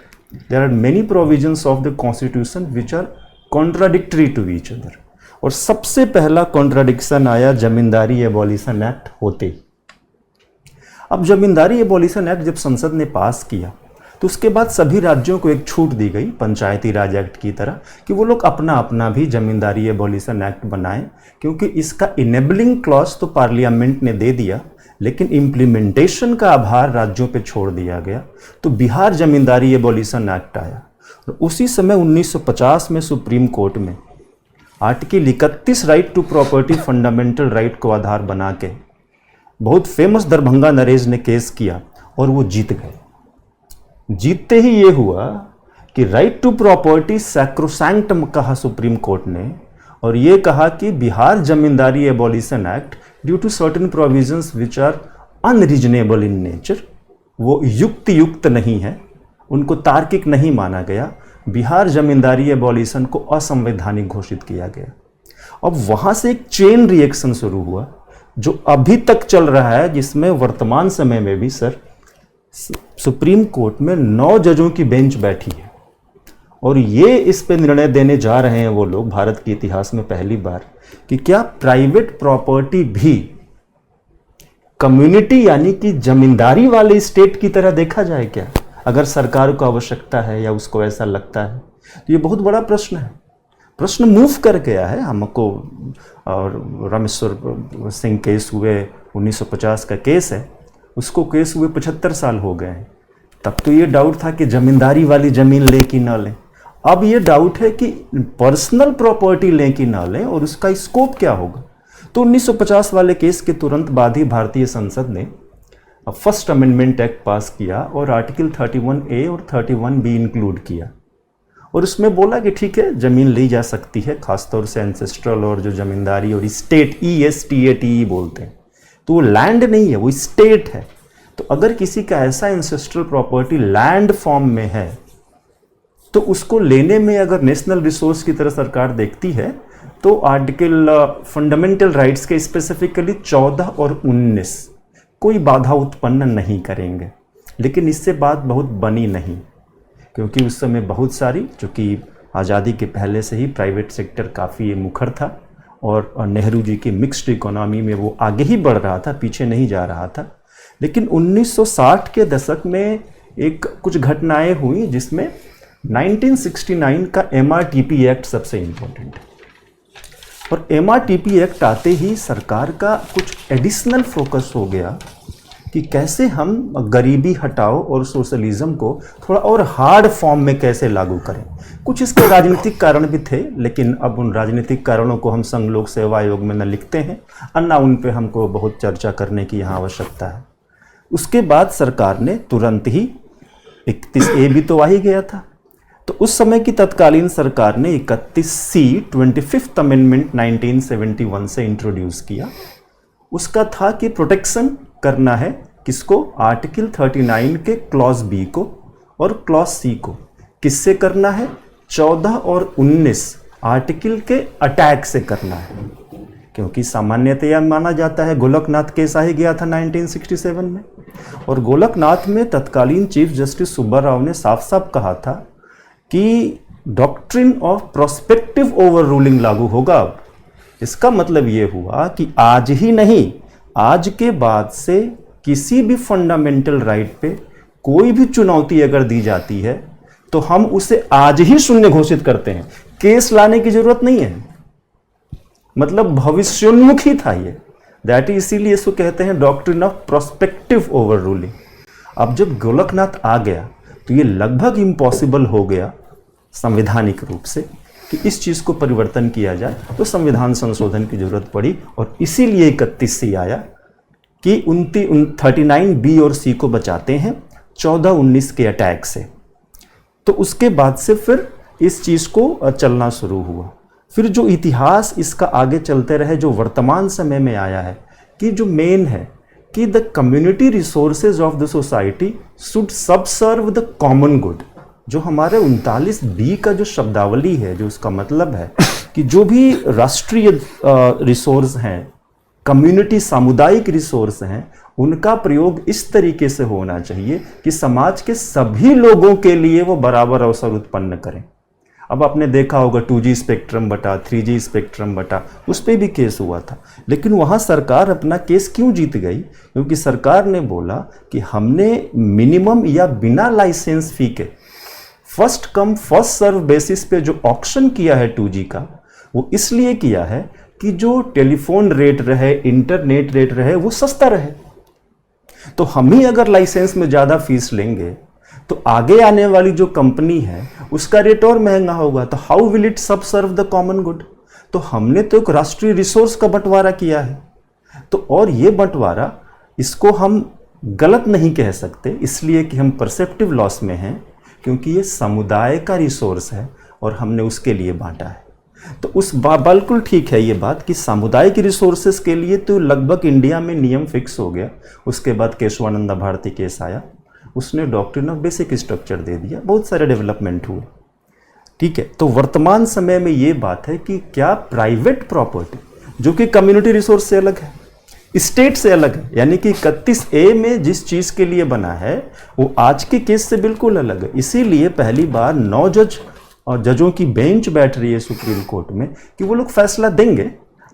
There are many provisions of the constitution which are contradictory to each other. और सबसे पहला कॉन्ट्राडिक्शन आया जमींदारी एबॉलिशन एक्ट होते ही। अब जमींदारी एबॉलिशन एक्ट जब संसद ने पास किया, तो उसके बाद सभी राज्यों को एक छूट दी गई पंचायती राज एक्ट की तरह, कि वो लोग अपना अपना भी जमींदारी एबॉलिशन एक्ट बनाएं, क्योंकि इसका इनेबलिंग क्लॉज तो पार्लियामेंट ने दे दिया, लेकिन इम्प्लीमेंटेशन का आभार राज्यों पे छोड़ दिया गया। तो बिहार जमींदारी एबॉलिशन एक्ट आया, और उसी समय 1950 में सुप्रीम कोर्ट में article 31 right to property fundamental right को आधार बना के बहुत फेमस दरभंगा नरेश ने केस किया, और वो जीत गए। जीतते ही ये हुआ कि राइट टू प्रॉपर्टी सैक्रोसैंक्ट कहा सुप्रीम कोर्ट ने, और ये कहा कि Bihar zamindari abolition act due to certain provisions which are unreasonable in nature, वो युक्त नहीं है, उनको तार्किक नहीं माना गया, बिहार जमींदारी एबॉलिशन को असंवैधानिक घोषित किया गया। अब वहाँ से एक चेन रिएक्शन शुरू हुआ जो अभी तक चल रहा है, जिसमें वर्तमान समय में भी सर सुप्रीम कोर्ट में 9 जजों की बेंच बैठी है, और ये इस पे निर्णय देने जा रहे हैं वो लोग भारत के इतिहास में पहली बार कि क्या प्राइवेट प्रॉपर्टी भी कम्युनिटी यानी कि जमींदारी वाले स्टेट की तरह देखा जाए क्या, अगर सरकार को आवश्यकता है या उसको ऐसा लगता है। तो ये बहुत बड़ा प्रश्न है, प्रश्न मूव कर गया है हमको। और रामेश्वर सिंह केस हुए 1950 का केस है, उसको केस हुए 75 साल हो गए हैं। तब तो ये डाउट था कि जमींदारी वाली जमीन लें कि ना लें, अब ये डाउट है कि पर्सनल प्रॉपर्टी लें कि ना लें, और उसका स्कोप क्या होगा। तो 1950 वाले केस के तुरंत बाद ही भारतीय संसद ने फर्स्ट अमेंडमेंट एक्ट पास किया और आर्टिकल 31A और 31B इंक्लूड किया, और उसमें बोला कि ठीक है ज़मीन ली जा सकती है, खासतौर से एंसेस्ट्रल और जो जमींदारी और स्टेट ESTATE बोलते हैं, तो वो लैंड नहीं है, वो स्टेट है। तो अगर किसी का ऐसा एंसेस्ट्रल प्रॉपर्टी लैंड फॉर्म में है, तो उसको लेने में अगर नेशनल रिसोर्स की तरह सरकार देखती है, तो आर्टिकल फंडामेंटल राइट्स के स्पेसिफिकली 14 और 19 कोई बाधा उत्पन्न नहीं करेंगे। लेकिन इससे बात बहुत बनी नहीं, क्योंकि उस समय बहुत सारी, चूँकि आज़ादी के पहले से ही प्राइवेट सेक्टर काफ़ी मुखर था, और नेहरू जी की मिक्स्ड इकोनॉमी में वो आगे ही बढ़ रहा था, पीछे नहीं जा रहा था। लेकिन 1960 के दशक में एक कुछ घटनाएं हुई, जिसमें 1969 का MRTP एक्ट सबसे इम्पोर्टेंट है। और MRTP एक्ट आते ही सरकार का कुछ एडिशनल फोकस हो गया कि कैसे हम गरीबी हटाओ और सोशलिज्म को थोड़ा और हार्ड फॉर्म में कैसे लागू करें। कुछ इसके राजनीतिक कारण भी थे, लेकिन अब उन राजनीतिक कारणों को हम संघ लोक सेवा आयोग में न लिखते हैं और न उन पे हमको बहुत चर्चा करने की यहाँ आवश्यकता है। उसके बाद सरकार ने तुरंत ही 31A भी तो आ ही गया था, तो उस समय की तत्कालीन सरकार ने 31C 25th अमेंडमेंट 1971 से इंट्रोड्यूस किया। उसका था कि प्रोटेक्शन करना है किसको, आर्टिकल 39 के क्लॉज बी को और क्लॉज सी को। किससे करना है, 14 और 19 आर्टिकल के अटैक से करना है, क्योंकि सामान्यतया माना जाता है गोलकनाथ केस आ ही गया था 1967 में, और गोलकनाथ में तत्कालीन चीफ जस्टिस सुब्बा राव ने साफ साफ कहा था कि doctrine of prospective over ruling लागू होगा। इसका मतलब ये हुआ कि आज ही नहीं, आज के बाद से किसी भी फंडामेंटल राइट पे कोई भी चुनौती अगर दी जाती है तो हम उसे आज ही शून्य घोषित करते हैं। केस लाने की जरूरत नहीं है, मतलब भविष्योन्मुख ही था ये। दैट इसीलिए इसको कहते हैं doctrine of prospective over ruling. अब जब गोलकनाथ आ गया तो ये लगभग इम्पॉसिबल हो गया संवैधानिक रूप से कि इस चीज़ को परिवर्तन किया जाए, तो संविधान संशोधन की जरूरत पड़ी और इसीलिए 31C आया कि 39B और C को बचाते हैं 14-19 के अटैक से। तो उसके बाद से फिर इस चीज़ को चलना शुरू हुआ। फिर जो इतिहास इसका आगे चलते रहे, जो वर्तमान समय में आया है कि जो मेन है कि the community resources of the society should subserve the common good. जो हमारे 39B का जो शब्दावली है, जो उसका मतलब है कि जो भी राष्ट्रीय रिसोर्स हैं, कम्युनिटी सामुदायिक रिसोर्स हैं, उनका प्रयोग इस तरीके से होना चाहिए कि समाज के सभी लोगों के लिए वो बराबर अवसर उत्पन्न करें। अब आपने देखा होगा 2G स्पेक्ट्रम बटा 3G स्पेक्ट्रम बटा, उस पर भी केस हुआ था, लेकिन वहाँ सरकार अपना केस क्यों जीत गई? क्योंकि सरकार ने बोला कि हमने मिनिमम या बिना लाइसेंस फी के first come first serve basis पे जो ऑक्शन किया है 2G का, वो इसलिए किया है कि जो टेलीफोन रेट रहे, इंटरनेट रेट रहे, वो सस्ता रहे। तो हम ही अगर लाइसेंस में ज़्यादा फीस लेंगे तो आगे आने वाली जो कंपनी है उसका रेट और महंगा होगा, तो हाउ विल इट सब सर्व द कॉमन गुड? तो हमने तो एक राष्ट्रीय रिसोर्स का बंटवारा किया है, तो और ये बंटवारा इसको हम गलत नहीं कह सकते, इसलिए कि हम परसेप्टिव लॉस में हैं, क्योंकि ये समुदाय का रिसोर्स है और हमने उसके लिए बांटा है। तो उस बिल्कुल ठीक है ये बात कि सामुदायिक रिसोर्सेज के लिए तो लगभग इंडिया में नियम फिक्स हो गया। उसके बाद केशवानंदा भारती केस आया, उसने डॉक्ट्रिन ऑफ बेसिक स्ट्रक्चर दे दिया, बहुत सारे डेवलपमेंट हुए। ठीक है, तो वर्तमान समय में ये बात है कि क्या प्राइवेट प्रॉपर्टी, जो कि कम्युनिटी रिसोर्स से अलग है, स्टेट से अलग है, यानी कि 31A में जिस चीज़ के लिए बना है वो आज के केस से बिल्कुल अलग है। इसीलिए पहली बार 9 जज और जजों की बेंच बैठ रही है सुप्रीम कोर्ट में कि वो लोग फैसला देंगे।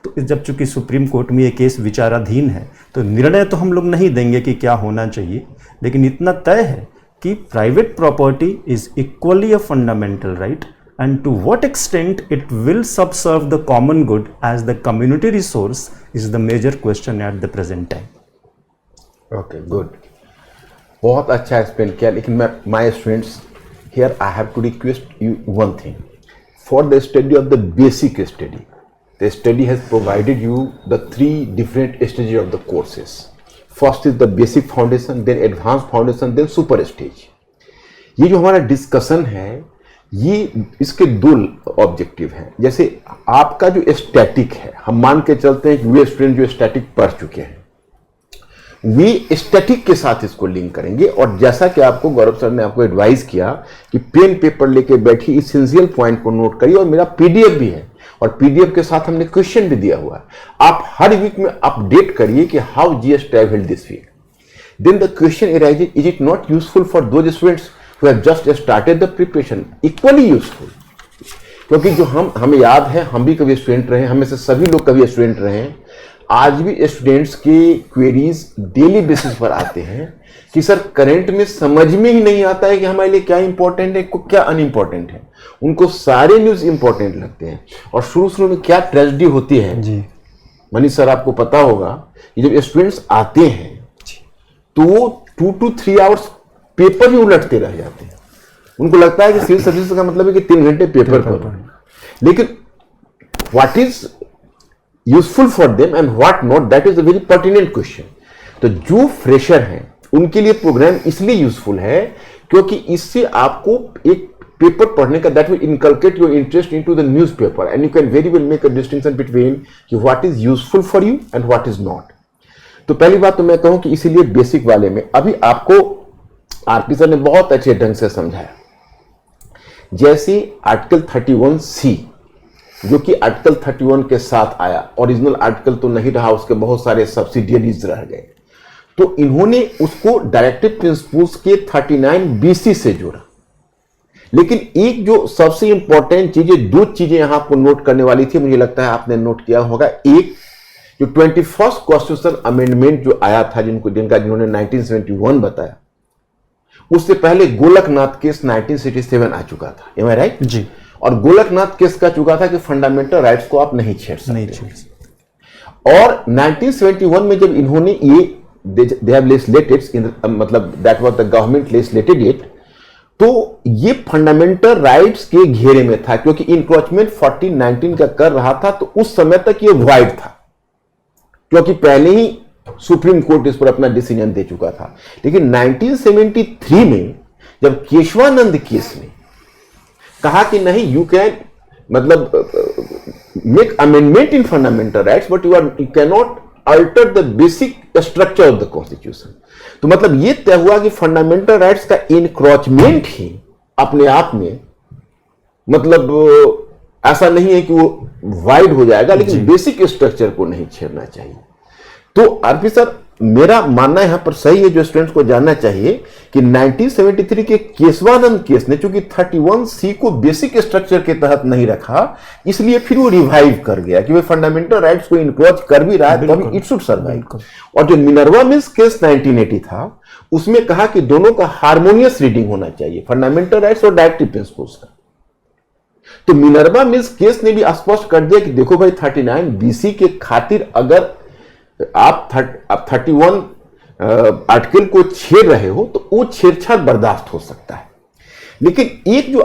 तो जब चूंकि सुप्रीम कोर्ट में ये केस विचाराधीन है तो निर्णय तो हम लोग नहीं देंगे कि क्या होना चाहिए, लेकिन इतना तय है कि private property is equally a fundamental right and to what extent it will subserve the common good as the community resource is the major question at the present time. Okay, good. बहुत अच्छा एक्सप्लेन किया, लेकिन मैं my students here I have to request you one thing for the study of the basic study. The study has provided you the 3 different stages of the courses. First is the basic foundation, then advance foundation, then super stage. ये जो हमारा डिस्कशन है ये इसके 2 ऑब्जेक्टिव हैं. जैसे आपका जो स्टैटिक है, हम मान के चलते हैं कि वे स्टूडेंट जो स्टैटिक पढ़ चुके हैं वे स्टैटिक के साथ इसको लिंक करेंगे. और जैसा कि आपको गौरव सर ने आपको एडवाइस किया कि पेन पेपर लेके बैठिए, इसेंशियल पॉइंट को नोट करिए, और मेरा पीडीएफ भी है और पीडीएफ के साथ हमने क्वेश्चन भी दिया हुआ है. आप हर वीक में अपडेट करिए कि how GS travelled this week. Then the question arises, is it not useful for those students who have just started the preparation? Equally useful. क्योंकि जो हमें याद है, हम भी कभी स्टूडेंट रहे, हमें से सभी लोग कभी स्टूडेंट रहे हैं. आज भी स्टूडेंट्स के क्वेरीज डेली बेसिस पर आते हैं कि सर करंट में समझ में ही नहीं आता है कि हमारे लिए क्या इंपॉर्टेंट है, क्या अनइम्पॉर्टेंट है. उनको सारे न्यूज इंपॉर्टेंट लगते हैं. और शुरू में क्या ट्रेजेडी होती है जी, मनीष सर आपको पता होगा कि जब स्टूडेंट्स आते हैं तो वो 2 to 3 आवर्स पेपर ही उलटते रह जाते हैं। उनको लगता है कि सिविल सर्विस का मतलब है कि 3 घंटे पेपर पढ़ो, लेकिन what is useful for them and what not, that is a very pertinent question. तो जो फ्रेशर हैं उनके लिए प्रोग्राम इसलिए यूजफुल है क्योंकि इससे आपको एक पेपर पढ़ने का, that will inculcate your interest into the newspaper and you can very well make a distinction between कि what is useful for you and what is not. तो पहली बात तो मैं कहूं कि इसीलिए बेसिक वाले में अभी आपको आरपी सर ने बहुत अच्छे ढंग से समझाया। जैसे आर्टिकल 31C जो कि आर्टिकल 31 के साथ आया, ओरिजिनल आर्टिकल तो नहीं रहा, उसके बहुत सारे सब्सिडियरीज रह गए, तो इन्होंने उसको डायरेक्टिव प्रिंसिपल्स के 39BC से जोड़ा। लेकिन एक जो सबसे इंपॉर्टेंट चीजें, 2 चीजें यहां आपको नोट करने वाली थी, मुझे लगता है आपने नोट किया होगा। एक, जो 21st कॉन्स्टिट्यूशन अमेंडमेंट जो आया था, जिन्होंने 1971 बताया, उससे पहले गोलकनाथ केस 1967 आ चुका था, एम आई राइट जी। और गोलकनाथ केस का चुका था कि फंडामेंटल राइट्स को आप नहीं छेड़ सकते। और 1971 में जब इन्होंने ये दे हैव लेजिस्लेटेड, मतलब that was the government legislated it, तो ये फंडामेंटल राइट्स के घेरे में था क्योंकि इंक्रोचमेंट 1419 का कर रहा था, तो उस समय तक ये वाइड था क्योंकि पहले ही सुप्रीम कोर्ट इस पर अपना डिसीजन दे चुका था। लेकिन 1973 में जब केशवानंद केस में कहा कि नहीं, यू कैन मतलब make amendment in fundamental rights but you can not alter the basic structure of the constitution. तो मतलब ये तय हुआ कि फंडामेंटल राइट्स का इनक्रोचमेंट ही अपने आप में, मतलब ऐसा नहीं है कि वो वाइड हो जाएगा, लेकिन बेसिक स्ट्रक्चर को नहीं छेड़ना चाहिए। तो आरपी सर, मेरा मानना यहां पर सही है, जो स्टूडेंट्स को जानना चाहिए कि 1973 के केशवानंद केस ने चूंकि 31C को बेसिक स्ट्रक्चर के तहत नहीं रखा, इसलिए फिर वो रिवाइव कर गया कि वे फंडामेंटल राइट्स को इनक्रोच कर भी रहा है, तभी इट शुड सर्वाइव। और जो मिनर्वा मिल्स केस 1980 था, उसमें कहा कि दोनों का हार्मोनियस रीडिंग होना चाहिए, फंडामेंटल राइट्स और डायरेक्टिव प्रिंसिपल्स का। तो मिनर्वा मिल्स केस ने भी स्पष्ट कर दिया कि देखो भाई, 39BC के खातिर अगर आप 31 आर्टिकल को छेड़ रहे हो तो वो छेड़छाड़ बर्दाश्त हो सकता है। लेकिन एक जो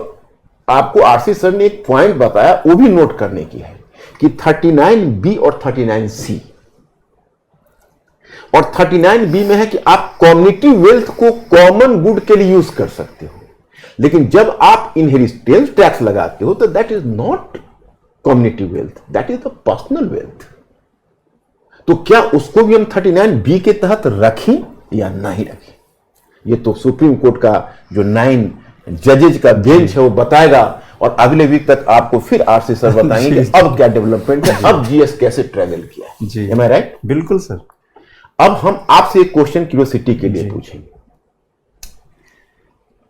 आपको आरसी सर ने एक पॉइंट बताया, वो भी नोट करने की है कि 39B और 39C, और 39B में है कि आप कम्युनिटी वेल्थ को कॉमन गुड के लिए यूज कर सकते हो, लेकिन जब आप इनहेरिटेंस टैक्स लगाते हो तो that is not community wealth, that is the personal wealth. तो क्या उसको भी हम 39B के तहत रखें या नहीं रखें, ये तो सुप्रीम कोर्ट का जो 9 जजेज का बेंच है वो बताएगा, और अगले वीक तक आपको फिर आरसी सर बताएंगे कि अब क्या डेवलपमेंट है, अब जीएस कैसे ट्रेवल किया है। एम आई राइट? बिल्कुल सर। अब हम आपसे एक क्वेश्चन क्यूरियोसिटी के लिए पूछेंगे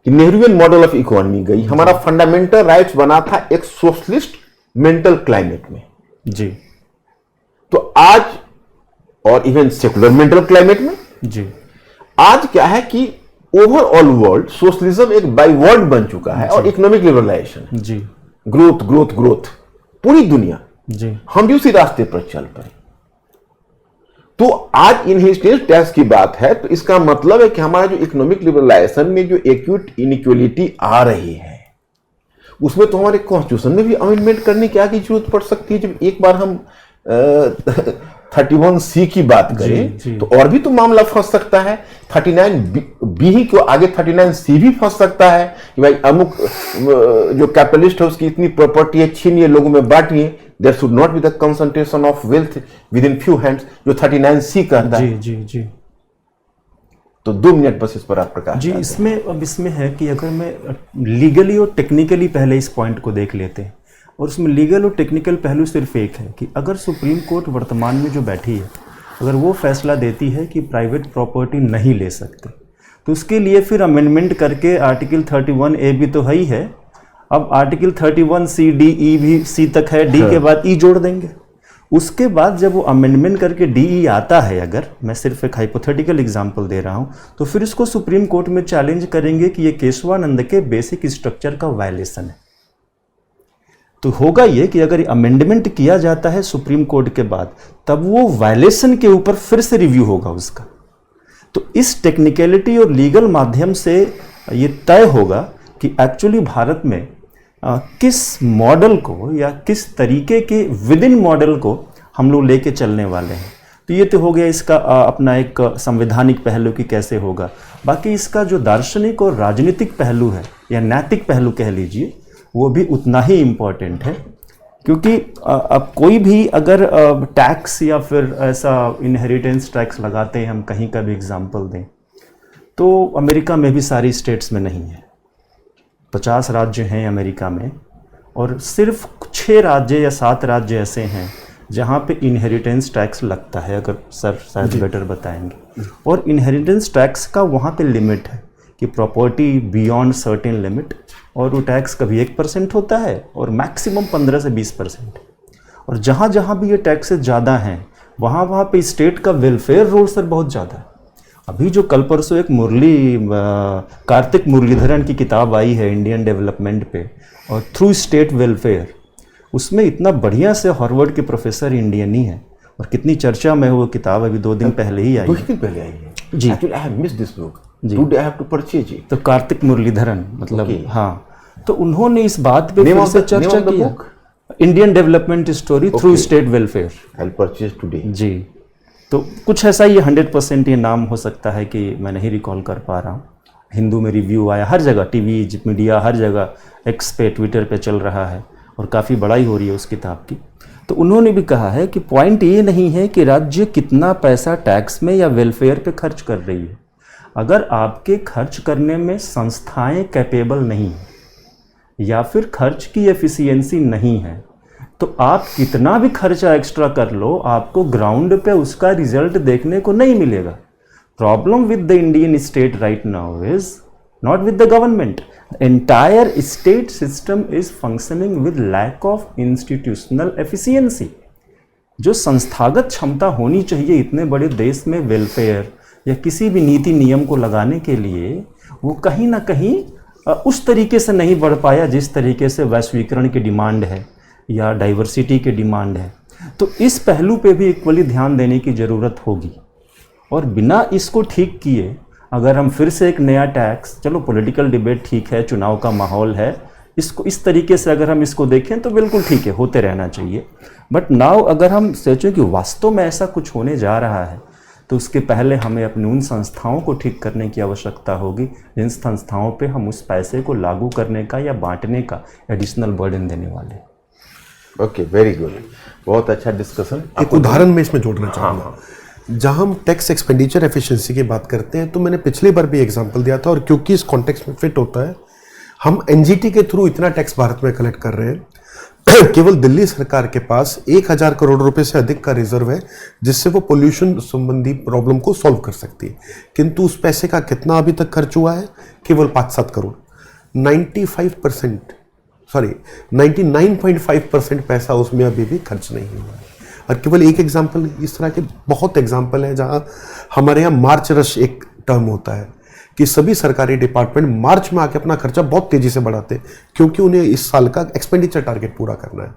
कि नेहरूवियन मॉडल ऑफ इकोनॉमी गई, हमारा फंडामेंटल राइट्स बना था एक सोशलिस्ट मेंटल क्लाइमेट में जी, तो आज, और इवन सेकुलर मेंटल क्लाइमेट में जी, आज क्या है कि ओवरऑल वर्ल्ड सोशलिज्म एक बाईवर्ड बन चुका है और इकोनॉमिक लिबरलाइजेशन जी, ग्रोथ ग्रोथ ग्रोथ, पूरी दुनिया, जी, हम भी उसी रास्ते पर चल पड़े। तो आज इनहेरिटेंस टैक्स की बात है, तो इसका मतलब है कि हमारा जो इकोनॉमिक लिबरलाइजेशन में जो एक्यूट इनइक्वालिटी आ रही है, उसमें तो हमारे कॉन्स्टिट्यूशन में भी अमेंडमेंट करने की आगे जरूरत पड़ सकती है। जब एक बार हम 31C की बात करें तो और भी तो मामला फंस सकता है, 39B ही क्यों, आगे 39C भी फंस सकता है कि भाई अमुक जो कैपिटलिस्ट है उसकी इतनी प्रॉपर्टी है, छीनिए, लोगों में बांटिए, there should not be the concentration of wealth within few hands, जो 39C कहता है। जी, जी। तो 2 मिनट बस इस पर आप प्रकाश जी। इसमें है कि अगर मैं लीगली और टेक्निकली पहले इस पॉइंट को देख लेते हैं, और उसमें लीगल और टेक्निकल पहलू सिर्फ एक है कि अगर सुप्रीम कोर्ट वर्तमान में जो बैठी है, अगर वो फैसला देती है कि प्राइवेट प्रॉपर्टी नहीं ले सकते, तो उसके लिए फिर अमेंडमेंट करके आर्टिकल 31A भी तो है ही है, अब आर्टिकल 31C D E भी C तक है, D के बाद E जोड़ देंगे। उसके बाद जब वो अमेंडमेंट करके DE आता है, अगर मैं सिर्फ एक हाइपोथेटिकल एग्जांपल दे रहा हूँ, तो फिर इसको सुप्रीम कोर्ट में चैलेंज करेंगे कि ये केशवानंद के बेसिक स्ट्रक्चर का वायलेशन है। तो होगा ये कि अगर अमेंडमेंट किया जाता है सुप्रीम कोर्ट के बाद, तब वो वायलेशन के ऊपर फिर से रिव्यू होगा उसका। तो इस टेक्निकलिटी और लीगल माध्यम से ये तय होगा कि एक्चुअली भारत में किस मॉडल को या किस तरीके के विद इन मॉडल को हम लोग लेके चलने वाले हैं। तो ये तो हो गया इसका अपना एक संवैधानिक पहलू कि कैसे होगा। बाकी इसका जो दार्शनिक और राजनीतिक पहलू है या नैतिक पहलू कह लीजिए, वो भी उतना ही इम्पोर्टेंट है, क्योंकि अब कोई भी अगर टैक्स या फिर ऐसा इनहेरिटेंस टैक्स लगाते हैं, हम कहीं का भी एग्जांपल दें तो अमेरिका में भी सारी स्टेट्स में नहीं है। 50 राज्य हैं अमेरिका में और सिर्फ 6 राज्य या 7 राज्य ऐसे हैं जहाँ पे इनहेरिटेंस टैक्स लगता है, अगर सर शायद बेटर बताएंगे। और इनहेरिटेंस टैक्स का वहाँ पे लिमिट है कि प्रॉपर्टी बियॉन्ड सर्टेन लिमिट, और वो टैक्स कभी 1% होता है और मैक्सिमम 15 से 20%। और जहाँ जहाँ भी ये टैक्सेस ज़्यादा हैं वहाँ पे स्टेट का वेलफेयर रोल सर बहुत ज़्यादा है। अभी जो कल परसों एक कार्तिक मुरलीधरन की किताब आई है इंडियन डेवलपमेंट पे और थ्रू स्टेट वेलफेयर, उसमें इतना बढ़िया से हार्वर्ड के प्रोफेसर इंडियन ही है और कितनी चर्चा में वो किताब अभी 2 दिन पहले ही आई है। 2 दिन पहले आई है जी। Actually I have missed this book, जी। Today I have to purchase it. तो कार्तिक मुरलीधरन मतलब Okay. हाँ, तो उन्होंने इस बात पे Name फिर of से the- चर्चा name of the की, book? Indian development story through Okay. State welfare. I will purchase today. जी, तो कुछ ऐसा ही 100% ये नाम हो सकता है कि मैं नहीं रिकॉल कर पा रहा हूँ। हिंदू में रिव्यू आया, हर जगह टीवी मीडिया हर जगह एक्स पे ट्विटर पे चल रहा है और काफ़ी बड़ाई हो रही है उस किताब की। तो उन्होंने भी कहा है कि पॉइंट ये नहीं है कि राज्य कितना पैसा टैक्स में या वेलफेयर पे खर्च कर रही है। अगर आपके खर्च करने में संस्थाएं कैपेबल नहीं हैं या फिर खर्च की एफिशिएंसी नहीं है, तो आप कितना भी खर्चा एक्स्ट्रा कर लो, आपको ग्राउंड पे उसका रिजल्ट देखने को नहीं मिलेगा। Problem with the Indian state right now is not with the government, entire state system is functioning with lack of institutional efficiency. जो संस्थागत क्षमता होनी चाहिए इतने बड़े देश में वेलफेयर या किसी भी नीति नियम को लगाने के लिए, वो कहीं ना कहीं उस तरीके से नहीं बढ़ पाया जिस तरीके से वैश्वीकरण की डिमांड है या डाइवर्सिटी की डिमांड है। तो इस पहलू पे भी इक्वली ध्यान देने की ज़रूरत होगी। और बिना इसको ठीक किए अगर हम फिर से एक नया टैक्स, चलो पॉलिटिकल डिबेट ठीक है, चुनाव का माहौल है, इसको इस तरीके से अगर हम इसको देखें तो बिल्कुल ठीक है, होते रहना चाहिए। बट नाउ अगर हम सोचें कि वास्तव में ऐसा कुछ होने जा रहा है, तो उसके पहले हमें अपनी उन संस्थाओं को ठीक करने की आवश्यकता होगी जिन संस्थाओं पे हम उस पैसे को लागू करने का या बांटने का एडिशनल बर्डन देने वाले हैं। ओके, वेरी गुड, बहुत अच्छा डिस्कशन। एक उदाहरण में इसमें जोड़ना चाहूँगा। जहाँ हम टैक्स एक्सपेंडिचर एफिशिएंसी की बात करते हैं, तो मैंने पिछली बार भी एग्जांपल दिया था और क्योंकि इस कॉन्टेक्स्ट में फिट होता है, हम एनजीटी के थ्रू इतना टैक्स भारत में कलेक्ट कर रहे हैं, केवल दिल्ली सरकार के पास 1000 करोड़ रुपए से अधिक का रिजर्व है जिससे वो पोल्यूशन संबंधी प्रॉब्लम को सॉल्व कर सकती है। किंतु उस पैसे का कितना अभी तक खर्च हुआ है? केवल 5-7 करोड़। 99.5% पैसा उसमें अभी भी खर्च नहीं हुआ है। और केवल एक एग्जाम्पल, इस तरह के बहुत एग्जाम्पल हैं जहाँ हमारे यहाँ मार्च रश एक टर्म होता है कि सभी सरकारी डिपार्टमेंट मार्च में आके अपना खर्चा बहुत तेजी से बढ़ाते हैं क्योंकि उन्हें इस साल का एक्सपेंडिचर टारगेट पूरा करना है।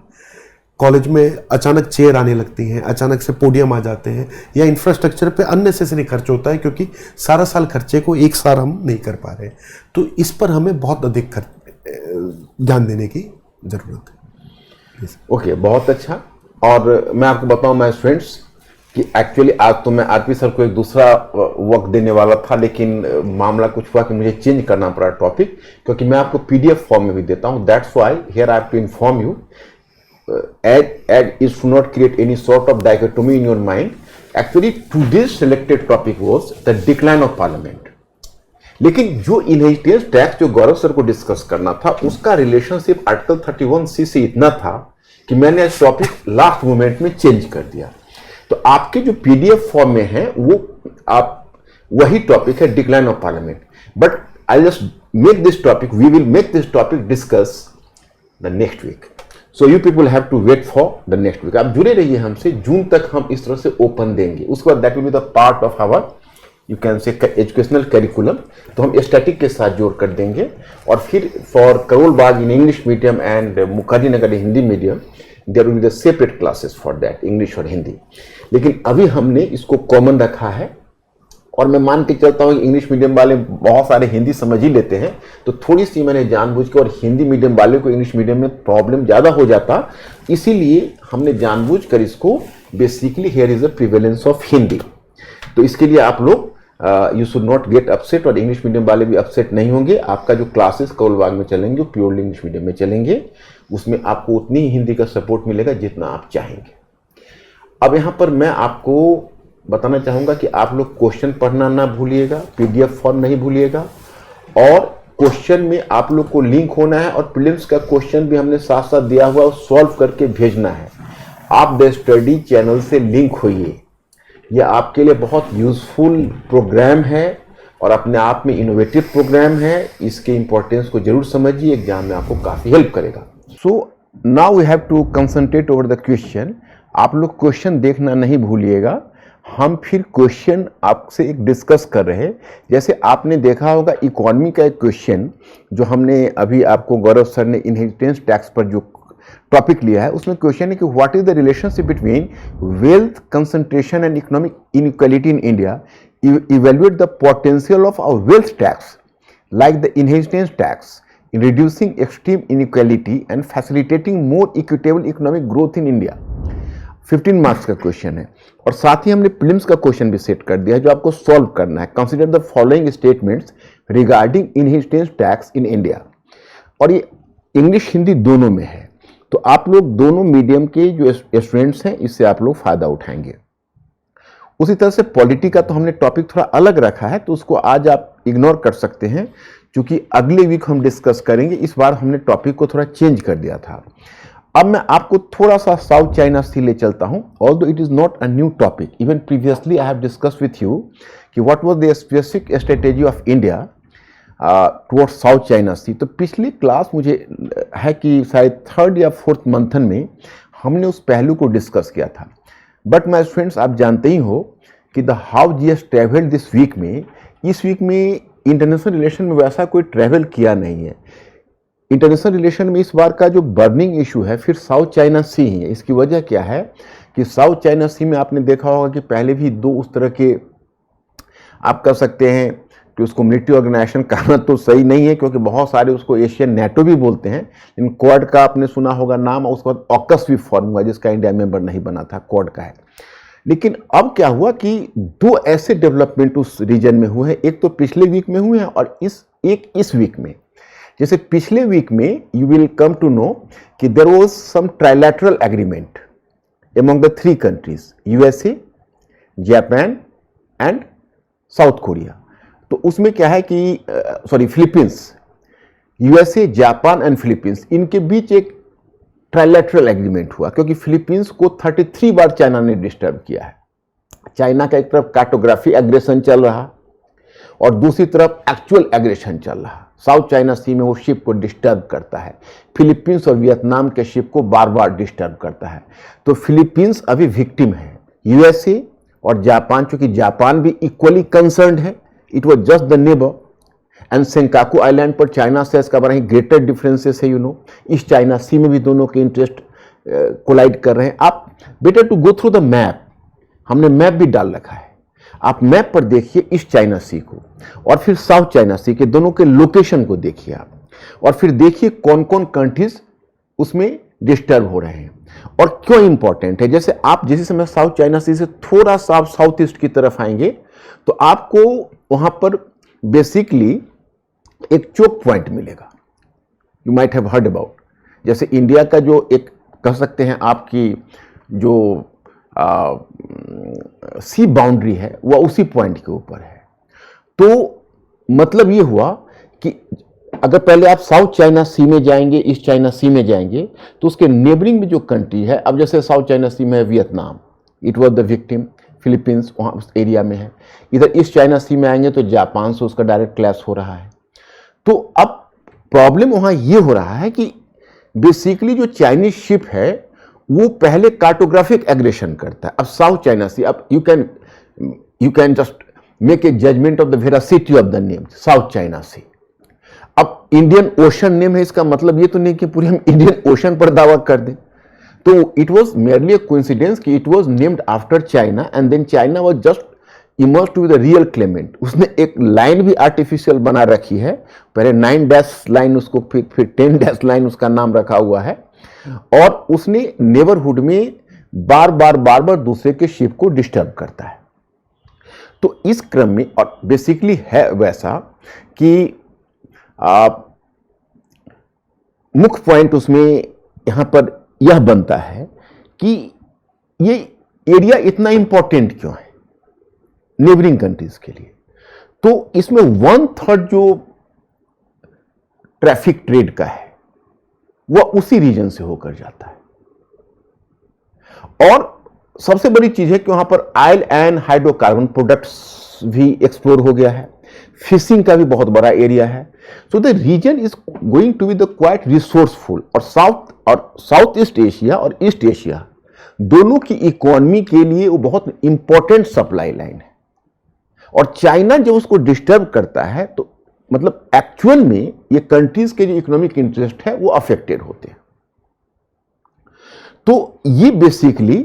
कॉलेज में अचानक चेयर आने लगती हैं, अचानक से पोडियम आ जाते हैं, या इंफ्रास्ट्रक्चर पे अननेसेसरी खर्च होता है क्योंकि सारा साल खर्चे को एक साल हम नहीं कर पा रहे। तो इस पर हमें बहुत अधिक ध्यान देने की जरूरत है। ओके, बहुत अच्छा। और मैं आपको बताऊं माय फ्रेंड्स कि एक्चुअली आज तो मैं आरपी सर को एक दूसरा वक्त देने वाला था, लेकिन मामला कुछ हुआ कि मुझे चेंज करना पड़ा टॉपिक, क्योंकि मैं आपको पीडीएफ फॉर्म में भी देता हूं। That's why here I have to inform you it is to not create any sort of dichotomy in your mind. Actually today's selected topic was the decline of parliament, लेकिन जो इनहेरिटेंस टैक्स जो गौरव सर को डिस्कस करना था उसका रिलेशनशिप आर्टिकल 31C से इतना था कि मैंने इस टॉपिक लास्ट मोमेंट में चेंज कर दिया। तो आपके जो पीडीएफ फॉर्म में है वो आप वही टॉपिक है, decline of parliament, but I just make this topic, we will make this topic discuss the next week. So you people have to wait for the next week. आप जुड़े रहिए हमसे, जून तक हम इस तरह से ओपन देंगे। उसके बाद that will be the part of our you can say educational curriculum, तो हम स्टैटिक के साथ जोड़ कर देंगे। और फिर for Karol Bagh in English medium and Mukherjee Nagar Hindi medium there will be the separate classes for that, English और हिंदी। लेकिन अभी हमने इसको कॉमन रखा है और मैं मान के चलता हूँ कि इंग्लिश मीडियम वाले बहुत सारे हिंदी समझ ही लेते हैं, तो थोड़ी सी मैंने जानबूझ के, और हिंदी मीडियम वाले को इंग्लिश मीडियम में प्रॉब्लम ज़्यादा हो जाता, इसीलिए हमने जानबूझ कर इसको basically here is a prevalence of Hindi. तो इसके लिए आप लोग you should not get upset, और इंग्लिश मीडियम वाले भी अपसेट नहीं होंगे। आपका जो क्लासेस कौलबाग में चलेंगे वो प्योरली इंग्लिश मीडियम में चलेंगे, उसमें आपको उतनी ही हिंदी का सपोर्ट मिलेगा जितना आप चाहेंगे। अब यहाँ पर मैं आपको बताना चाहूँगा कि आप लोग क्वेश्चन पढ़ना ना भूलिएगा, पीडीएफ फॉर्म नहीं भूलिएगा, और क्वेश्चन में आप लोग को लिंक होना है, और प्रीलिम्स का क्वेश्चन भी हमने साथ साथ दिया हुआ और सॉल्व करके भेजना है। आप द स्टडी चैनल से लिंक होइए, यह आपके लिए बहुत यूजफुल प्रोग्राम है और अपने आप में इनोवेटिव प्रोग्राम है। इसके इंपॉर्टेंस को जरूर समझिए, एग्जाम में आपको काफ़ी हेल्प करेगा। So now we have to concentrate over the question. आप लोग क्वेश्चन देखना नहीं भूलिएगा। हम फिर क्वेश्चन आपसे एक डिस्कस कर रहे हैं। जैसे आपने देखा होगा इकोनॉमी का एक क्वेश्चन जो हमने अभी आपको गौरव सर ने इनहेरिटेंस टैक्स पर जो टॉपिक लिया है, उसमें क्वेश्चन है कि what is the relationship between wealth concentration and economic inequality in India, evaluate the potential of a wealth tax like the inheritance tax in reducing extreme inequality and facilitating more equitable economic growth in India। 15 marks का क्वेश्चन है, और साथ ही हमने प्रीलिम्स का क्वेश्चन भी सेट कर दिया है जो आपको सॉल्व करना है। Consider the following statements regarding inheritance tax in India, और ये इंग्लिश हिंदी दोनों में है, तो आप लोग दोनों मीडियम के जो स्टूडेंट्स हैं इससे आप लोग फायदा उठाएंगे। उसी तरह से पॉलिटी का तो हमने टॉपिक थोड़ा अलग रखा है, तो उसको आज आप इग्नोर कर सकते हैं, क्योंकि अगले वीक हम डिस्कस करेंगे। इस बार हमने टॉपिक को थोड़ा चेंज कर दिया था। अब मैं आपको थोड़ा सा साउथ चाइना सी ले चलता हूं, although it is not a new topic, even previously I have discussed with you कि what was the specific strategy of India towards South China Sea. तो पिछली क्लास मुझे है कि शायद 3rd या 4th मंथन में हमने उस पहलू को डिस्कस किया था। बट माय फ्रेंड्स, आप जानते ही हो कि the how GS travelled this week में, इस वीक में इंटरनेशनल रिलेशन में वैसा कोई ट्रैवल किया नहीं है। इंटरनेशनल रिलेशन में इस बार का जो बर्निंग इशू है फिर साउथ चाइना सी ही है। इसकी वजह क्या है कि साउथ चाइना सी में आपने देखा होगा कि पहले भी 2 उस तरह के, आप कह सकते हैं कि उसको मिलिट्री ऑर्गेनाइजेशन कहना तो सही नहीं है, क्योंकि बहुत सारे उसको एशियन नेटो भी बोलते हैं, लेकिन क्वाड का आपने सुना होगा नाम, और उसके बाद ऑकस भी फॉर्म हुआ जिसका इंडिया मेंबर नहीं बना था, क्वाड का है। लेकिन अब क्या हुआ कि 2 ऐसे डेवलपमेंट उस रीजन में हुए हैं, एक तो पिछले वीक में हुए हैं और इस वीक में। जैसे पिछले वीक में you will come to know कि there was some trilateral agreement among the 3 countries, USA, Japan and South Korea. तो उसमें क्या है कि Philippines, USA, Japan and Philippines, इनके बीच एक ट्राइलैटरल एग्रीमेंट हुआ, क्योंकि फिलीपींस को 33 बार चाइना ने डिस्टर्ब किया है। चाइना का एक तरफ कार्टोग्राफी एग्रेशन चल रहा और दूसरी तरफ एक्चुअल एग्रेशन चल रहा। साउथ चाइना सी में वो शिप को डिस्टर्ब करता है, फिलीपींस और वियतनाम के शिप को बार बार डिस्टर्ब करता है। तो फिलीपींस अभी विक्टिम है, यूएसए और जापान, चूंकि जापान भी इक्वली कंसर्न्ड है, it was just the neighbour. And Senkaku island पर चाइना से इसका बड़ा ही ग्रेटर डिफरेंसेस है, इस चाइना सी में भी दोनों के इंटरेस्ट कोलाइड कर रहे हैं। आप better to go through the map, हमने मैप भी डाल रखा है, आप मैप पर देखिए इस चाइना सी को और फिर साउथ चाइना सी के दोनों के लोकेशन को देखिए आप, और फिर देखिए कौन कौन कंट्रीज उसमें डिस्टर्ब हो रहे हैं और क्यों इंपॉर्टेंट है। जैसे आप जिस समय साउथ चाइना सी से थोड़ा सा आप साउथ ईस्ट की तरफ आएंगे तो आपको वहां पर बेसिकली एक चोक पॉइंट मिलेगा, you might have heard about. जैसे इंडिया का जो एक कह सकते हैं आपकी जो सी बाउंड्री है वह उसी पॉइंट के ऊपर है। तो मतलब ये हुआ कि अगर पहले आप साउथ चाइना सी में जाएंगे, ईस्ट चाइना सी में जाएंगे, तो उसके नेबरिंग में जो कंट्री है, अब जैसे साउथ चाइना सी में है Vietnam, it was the victim, Philippines वहाँ उस एरिया में है। इधर ईस्ट चाइना सी में आएंगे तो जापान से उसका डायरेक्ट क्लैश हो रहा है। तो अब प्रॉब्लम वहाँ ये हो रहा है कि बेसिकली जो चाइनीज शिप है वो पहले कार्टोग्राफिक एग्रेशन करता है। अब साउथ चाइना सी, अब you can just make a judgement of the veracity of the name South China Sea. अब इंडियन ओशन नेम है, इसका मतलब ये तो नहीं कि पूरी हम इंडियन ओशन पर दावा कर दें। तो it was merely a coincidence कि it was named after China and then China was just emerge to be the real claimant. उसने एक लाइन भी आर्टिफिशियल बना रखी है, पहले 9 डैश लाइन उसको, फिर 10 डैश लाइन उसका नाम रखा हुआ है, और उसने नेबरहुड में बार बार दूसरे के शिप को डिस्टर्ब करता है। तो इस क्रम में, और बेसिकली है वैसा कि मुख्य पॉइंट उसमें यहां पर यह बनता है कि ये एरिया इतना इंपॉर्टेंट क्यों है नेबरिंग कंट्रीज के लिए। तो इसमें 1/3 जो ट्रैफिक ट्रेड का है वह उसी रीजन से होकर जाता है। और सबसे बड़ी चीज है कि वहां पर ऑयल एंड हाइड्रोकार्बन प्रोडक्ट्स भी एक्सप्लोर हो गया है, फिशिंग का भी बहुत बड़ा एरिया है। So the region is going to be the quite resourceful. और साउथ ईस्ट एशिया और ईस्ट एशिया दोनों की इकोनॉमी के लिए वो बहुत इंपॉर्टेंट सप्लाई लाइन है। और चाइना जब उसको डिस्टर्ब करता है तो मतलब एक्चुअल में ये कंट्रीज के जो इकोनॉमिक इंटरेस्ट है वो अफेक्टेड होते हैं। तो ये बेसिकली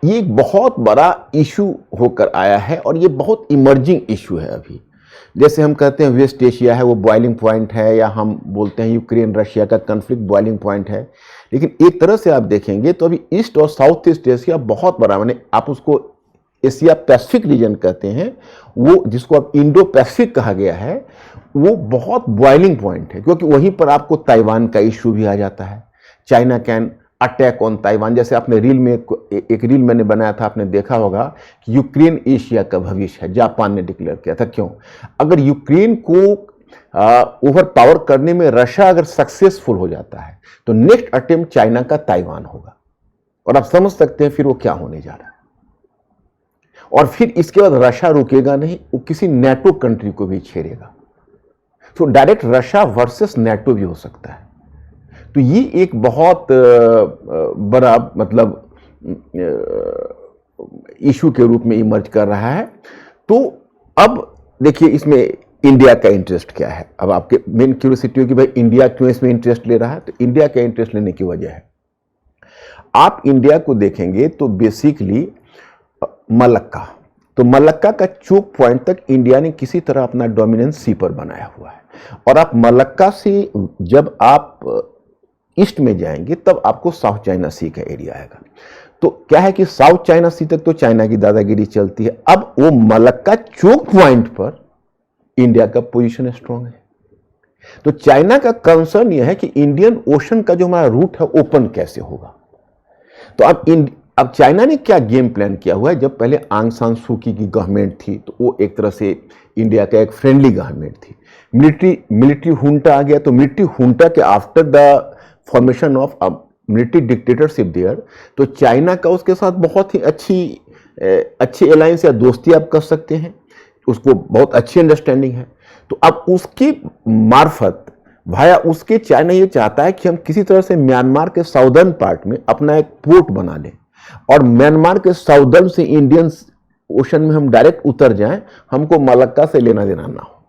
ये एक बहुत बड़ा इशू होकर आया है, और ये बहुत इमर्जिंग इशू है अभी। जैसे हम कहते हैं वेस्ट एशिया है वो बॉइलिंग पॉइंट है, या हम बोलते हैं यूक्रेन रशिया का कन्फ्लिक्ट बॉइलिंग पॉइंट है, लेकिन एक तरह से आप देखेंगे तो अभी ईस्ट और साउथ ईस्ट एशिया बहुत बड़ा, माने आप उसको एशिया पैसिफिक रीजन कहते हैं, वो जिसको अब इंडो पैसिफिक कहा गया है, वो बहुत बॉइलिंग पॉइंट है, क्योंकि वहीं पर आपको ताइवान का इशू भी आ जाता है। China can attack on Taiwan. जैसे आपने रील में एक रील मैंने बनाया था, आपने देखा होगा कि यूक्रेन एशिया का भविष्य है, जापान ने डिक्लेयर किया था। क्यों? अगर यूक्रेन को ओवर पावर करने में रशिया अगर सक्सेसफुल हो जाता है तो नेक्स्ट अटेम्प्ट चाइना का ताइवान होगा, और आप समझ सकते हैं फिर वो क्या होने जा रहा है। और फिर इसके बाद रशिया रुकेगा नहीं, वो किसी नेटो कंट्री को भी छेड़ेगा। तो डायरेक्ट रशिया वर्सेस नेटो भी हो सकता है। तो ये एक बहुत बड़ा मतलब इशू के रूप में इमर्ज कर रहा है। तो अब देखिए इसमें इंडिया का इंटरेस्ट क्या है। अब आपके मेन क्यूरियोसिटी हो कि भाई इंडिया क्यों इसमें इंटरेस्ट ले रहा है। तो इंडिया का इंटरेस्ट लेने की वजह है, आप इंडिया को देखेंगे तो बेसिकली मलक्का, तो मलक्का का चोक पॉइंट तक इंडिया ने किसी तरह अपना डोमिनेंस सी पर बनाया हुआ है। और आप मलक्का से जब आप ईस्ट में जाएंगे तब आपको साउथ चाइना सी का एरिया आएगा। तो क्या है कि साउथ चाइना सी तक तो चाइना की दादागिरी चलती है। अब वो मलक्का चोक पॉइंट पर इंडिया का पोजीशन स्ट्रांग है। तो चाइना का कंसर्न यह है कि इंडियन ओशन का जो हमारा रूट है ओपन कैसे होगा। तो अब चाइना ने क्या गेम प्लान किया हुआ है। जब पहले आंग सान सूकी की गवर्नमेंट थी तो वो एक तरह से इंडिया का एक फ्रेंडली गवर्नमेंट थी। मिलिट्री हुंटा आ गया, तो मिलिट्री हुंटा के after the formation of military dictatorship there, तो चाइना का उसके साथ बहुत ही अच्छी अलायंस या दोस्ती आप कर सकते हैं, उसको बहुत अच्छी अंडरस्टैंडिंग है। तो अब उसके मार्फत भाया उसके चाइना ये चाहता है कि हम किसी तरह से म्यांमार के साउदर्न पार्ट में अपना एक पोर्ट बना लें, और म्यांमार के साउदर्न से इंडियन ओशन में हम डायरेक्ट उतर जाएं, हमको मलक्का से लेना देना ना हो।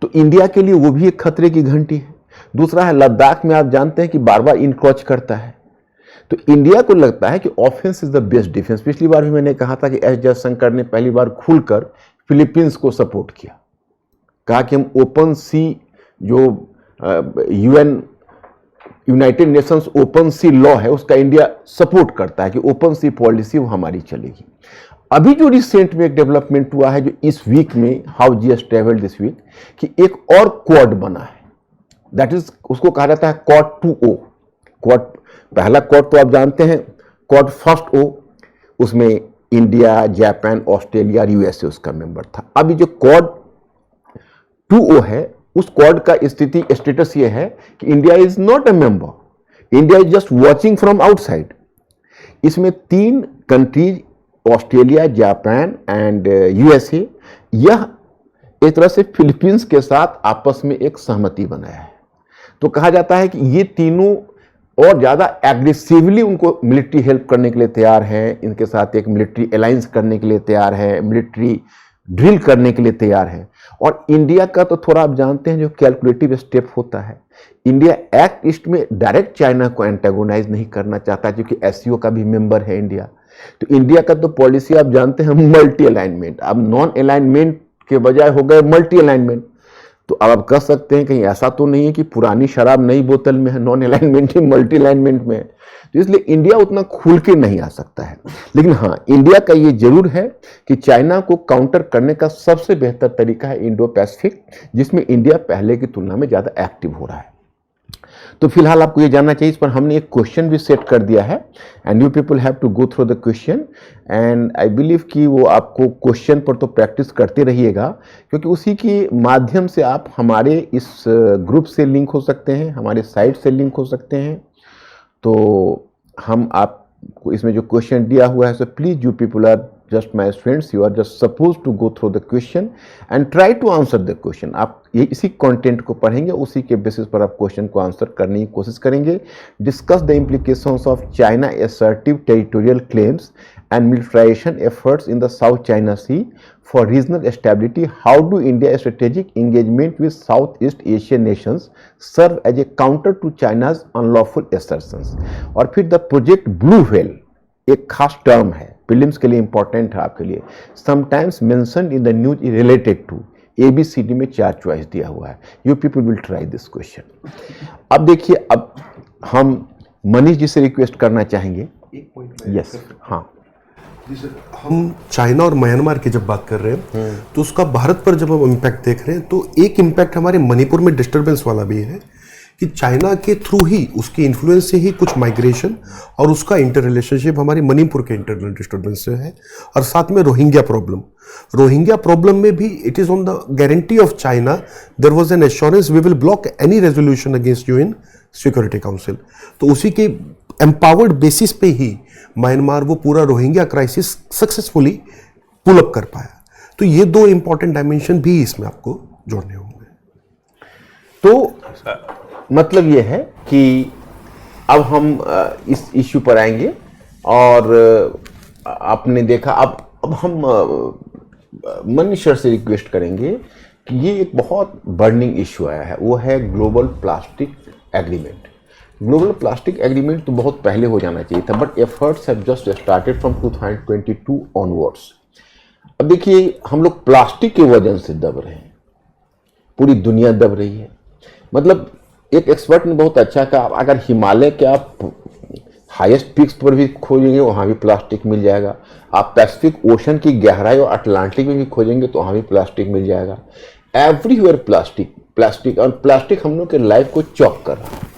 तो इंडिया के लिए वो भी एक खतरे की घंटी है। दूसरा है लद्दाख में, आप जानते हैं कि बार बार इनक्रोच करता है। तो इंडिया को लगता है कि offence is the best defence. पिछली बार भी मैंने कहा था कि एस जयशंकर ने पहली बार खुलकर फिलीपींस को सपोर्ट किया, कहा कि हम ओपन सी जो यूनाइटेड नेशंस ओपन सी लॉ है उसका इंडिया सपोर्ट करता है कि ओपन सी पॉलिसी वो हमारी चलेगी। अभी जो रिसेंट में एक डेवलपमेंट हुआ है जो इस वीक में, how GS travel this week, कि एक और क्वाड बना है, दैट इज उसको कहा जाता है क्वाड 2O। क्वाड पहला क्वाड तो आप जानते हैं, क्वाड फर्स्ट O, उसमें इंडिया, जापान, ऑस्ट्रेलिया, यूएसए उसका मेंबर था। अभी जो क्वाड 2O है उस क्वाड का स्टेटस ये है कि India is not a member, India is just watching from outside. इसमें 3 countries Australia, Japan and USA, यह एक तरह से फिलीपींस के साथ आपस में एक सहमति बनाया है। तो कहा जाता है कि ये तीनों और ज्यादा एग्रेसिवली उनको मिलिट्री हेल्प करने के लिए तैयार हैं, इनके साथ एक मिलिट्री अलायंस करने के लिए तैयार है, मिलिट्री ड्रिल करने के लिए तैयार है। और इंडिया का तो थोड़ा आप जानते हैं जो कैलकुलेटिव स्टेप होता है, इंडिया एक्ट ईस्ट में डायरेक्ट चाइना को एंटागोनाइज नहीं करना चाहता, क्योंकि एससीओ का भी मेंबर है इंडिया। तो इंडिया का तो पॉलिसी आप जानते हैं मल्टी अलाइनमेंट, अब नॉन अलाइनमेंट के बजाय हो गए मल्टी अलाइनमेंट। तो अब आप कह सकते हैं कहीं ऐसा तो नहीं है कि पुरानी शराब नई बोतल में है, नॉन अलाइनमेंट ही मल्टी अलाइनमेंट में है। तो इसलिए इंडिया उतना खुल के नहीं आ सकता है। लेकिन हाँ, इंडिया का ये जरूर है कि चाइना को काउंटर करने का सबसे बेहतर तरीका है इंडो पैसिफिक, जिसमें इंडिया पहले की तुलना में ज़्यादा एक्टिव हो रहा है। तो फिलहाल आपको ये जानना चाहिए, इस पर हमने एक क्वेश्चन भी सेट कर दिया है and you people have to go through the question and I believe कि वो आपको क्वेश्चन पर तो प्रैक्टिस करते रहिएगा, क्योंकि उसी के माध्यम से आप हमारे इस ग्रुप से लिंक हो सकते हैं, हमारे साइट से लिंक हो सकते हैं। तो हम आपको इसमें जो क्वेश्चन दिया हुआ है, so please you people are just my friends, you are just supposed to go through the question and try to answer the question। आप ये इसी कंटेंट को पढ़ेंगे, उसी के बेसिस पर आप क्वेश्चन को आंसर करने की कोशिश करेंगे। Discuss the implications of China assertive territorial claims and militarization efforts in the South China Sea for regional stability। How do India's strategic engagement with Southeast Asian nations serve as a counter to China's unlawful assertions। और फिर द प्रोजेक्ट ब्लू व्हेल एक खास टर्म है, प्रीलिम्स के लिए इंपॉर्टेंट है आपके लिए। Sometimes mentioned in the news related to ABCD में 4 चॉइस दिया हुआ है। You people will try this question. अब देखिए, अब हम मनीष जी से रिक्वेस्ट करना चाहेंगे। यस, हाँ, हम चाइना और म्यांमार की जब बात कर रहे हैं तो उसका भारत पर जब हम इम्पैक्ट देख रहे हैं तो एक इम्पैक्ट हमारे मणिपुर में डिस्टर्बेंस वाला भी है कि चाइना के थ्रू ही, उसके इन्फ्लुएंस से ही कुछ माइग्रेशन और उसका इंटर रिलेशनशिप हमारे मणिपुर के इंटरनल डिस्टर्बेंस से है। और साथ में रोहिंग्या प्रॉब्लम में भी it is on the guarantee of China, there was an assurance we will block any resolution against UN security council. तो उसी के एम्पावर्ड बेसिस पे ही म्यांमार वो पूरा Rohingya crisis successfully pull up कर पाया। तो ये 2 इंपॉर्टेंट डायमेंशन भी इसमें आपको जोड़ने होंगे। तो मतलब ये है कि अब हम इस इश्यू पर आएंगे और आपने देखा, अब हम मनीष सर से रिक्वेस्ट करेंगे कि ये एक बहुत बर्निंग इश्यू आया है, वो है global plastic agreement. Global plastic agreement तो बहुत पहले हो जाना चाहिए था, but efforts have just started from 2022 onwards. अब देखिए, हम लोग प्लास्टिक के वजन से दब रहे हैं, पूरी दुनिया दब रही है। मतलब एक एक्सपर्ट ने बहुत अच्छा कहा, अगर हिमालय के आप हाईएस्ट पीक्स पर भी खोजेंगे वहाँ भी प्लास्टिक मिल जाएगा, आप पैसिफिक ओशन की गहराई और अटलांटिक में भी खोजेंगे तो वहाँ भी प्लास्टिक मिल जाएगा। एवरीवेयर प्लास्टिक और प्लास्टिक हम लोग के लाइफ को चॉक कर रहा है।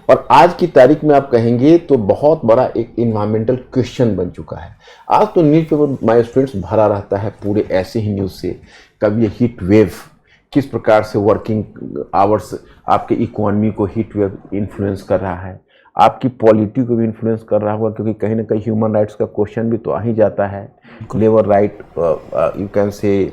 और आज की तारीख में आप कहेंगे तो बहुत बड़ा एक इन्वायरमेंटल क्वेश्चन बन चुका है। आज तो न्यूज़पेपर माय स्टूडेंट्स भरा रहता है पूरे ऐसे ही न्यूज़ से। कभी ये हीट वेव किस प्रकार से वर्किंग आवर्स आपके इकोनॉमी को हीट वेव इन्फ्लुएंस कर रहा है, आपकी पॉलिटी को भी इन्फ्लुएंस कर रहा होगा, क्योंकि कहीं ना कहीं ह्यूमन राइट्स का क्वेश्चन भी तो आ ही जाता है। लेबर राइट, यू कैन से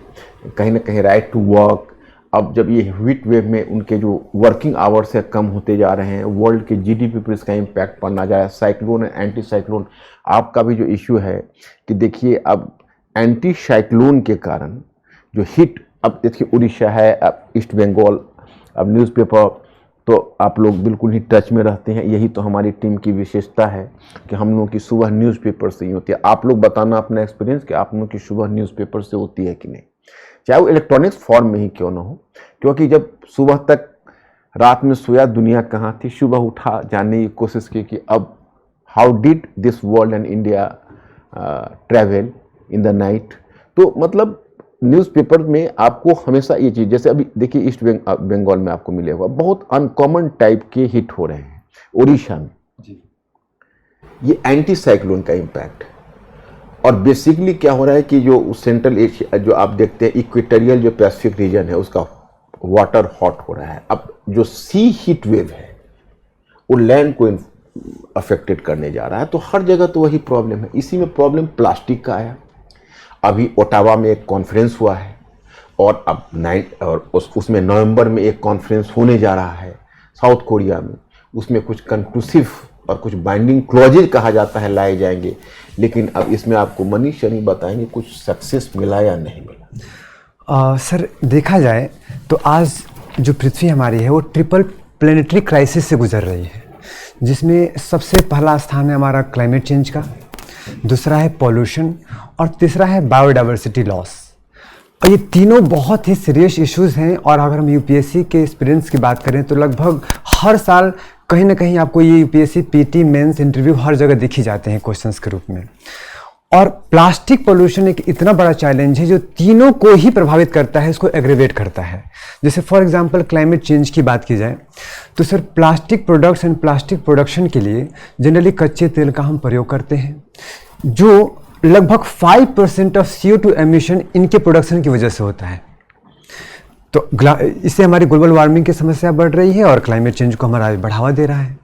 कहीं ना कहीं राइट टू वर्क। अब जब ये हीट वेव में उनके जो वर्किंग आवर्स है कम होते जा रहे हैं, वर्ल्ड के जीडीपी पर इसका इम्पैक्ट पड़ना जा रहा है। साइक्लोन एंड एंटी साइक्लोन आपका भी जो इशू है कि देखिए, अब एंटी साइक्लोन के कारण जो हीट, अब देखिए उड़ीसा है, अब ईस्ट बंगाल, अब न्यूज़पेपर तो आप लोग बिल्कुल ही टच में रहते हैं। यही तो हमारी टीम की विशेषता है कि हम लोगों की सुबह न्यूज़पेपर से ही होती है। आप लोग बताना अपना एक्सपीरियंस कि आप लोगों की सुबह न्यूज़पेपर से होती है कि नहीं, चाहे वो इलेक्ट्रॉनिक्स फॉर्म में ही क्यों ना हो। क्योंकि जब सुबह तक रात में सोया दुनिया कहाँ थी, सुबह उठा जानने की कोशिश की कि अब how did this world and India travel in the night. तो मतलब न्यूज़पेपर में आपको हमेशा ये चीज़, जैसे अभी देखिए ईस्ट बंगाल में आपको मिलेगा बहुत अनकॉमन टाइप के हिट हो रहे हैं उड़ीसा में जी। ये एंटी साइक्लोन का इम्पैक्ट, और बेसिकली क्या हो रहा है कि जो सेंट्रल एशिया जो आप देखते हैं इक्वेटोरियल जो पैसिफिक रीजन है उसका वाटर हॉट हो रहा है। अब जो सी हीट वेव है वो लैंड को अफेक्टेड करने जा रहा है। तो हर जगह तो वही प्रॉब्लम है। इसी में प्रॉब्लम प्लास्टिक का आया। अभी ओटावा में एक कॉन्फ्रेंस हुआ है और अब उसमें नवंबर में एक कॉन्फ्रेंस होने जा रहा है साउथ कोरिया में। उसमें कुछ कंक्लूसिव और कुछ बाइंडिंग क्लॉजेज कहा जाता है लाए जाएंगे, लेकिन अब इसमें आपको मनीष शनी बताएंगे कुछ सक्सेस मिला या नहीं मिला। सर देखा जाए तो आज जो पृथ्वी हमारी है वो ट्रिपल प्लेनेटरी क्राइसिस से गुजर रही है, जिसमें सबसे पहला स्थान है हमारा क्लाइमेट चेंज का, दूसरा है पॉल्यूशन और तीसरा है बायोडाइवर्सिटी लॉस। और ये तीनों बहुत ही सीरियस इश्यूज़ हैं और अगर हम यूपीएससी के एक्सपीरियंस की बात करें तो लगभग हर साल कहीं ना कहीं आपको ये यूपीएससी पीटी मेंस इंटरव्यू हर जगह दिख ही जाते हैं क्वेश्चंस के रूप में। और प्लास्टिक पोल्यूशन एक इतना बड़ा चैलेंज है जो तीनों को ही प्रभावित करता है, इसको एग्रीवेट करता है। जैसे फॉर एग्जांपल क्लाइमेट चेंज की बात की जाए तो sir plastic products and plastic production के लिए जनरली कच्चे तेल का हम प्रयोग करते हैं, जो लगभग 5% ऑफ CO2 एमिशन इनके प्रोडक्शन की वजह से होता है। तो इससे हमारी ग्लोबल वार्मिंग की समस्या बढ़ रही है और क्लाइमेट चेंज को हमारा बढ़ावा दे रहा है।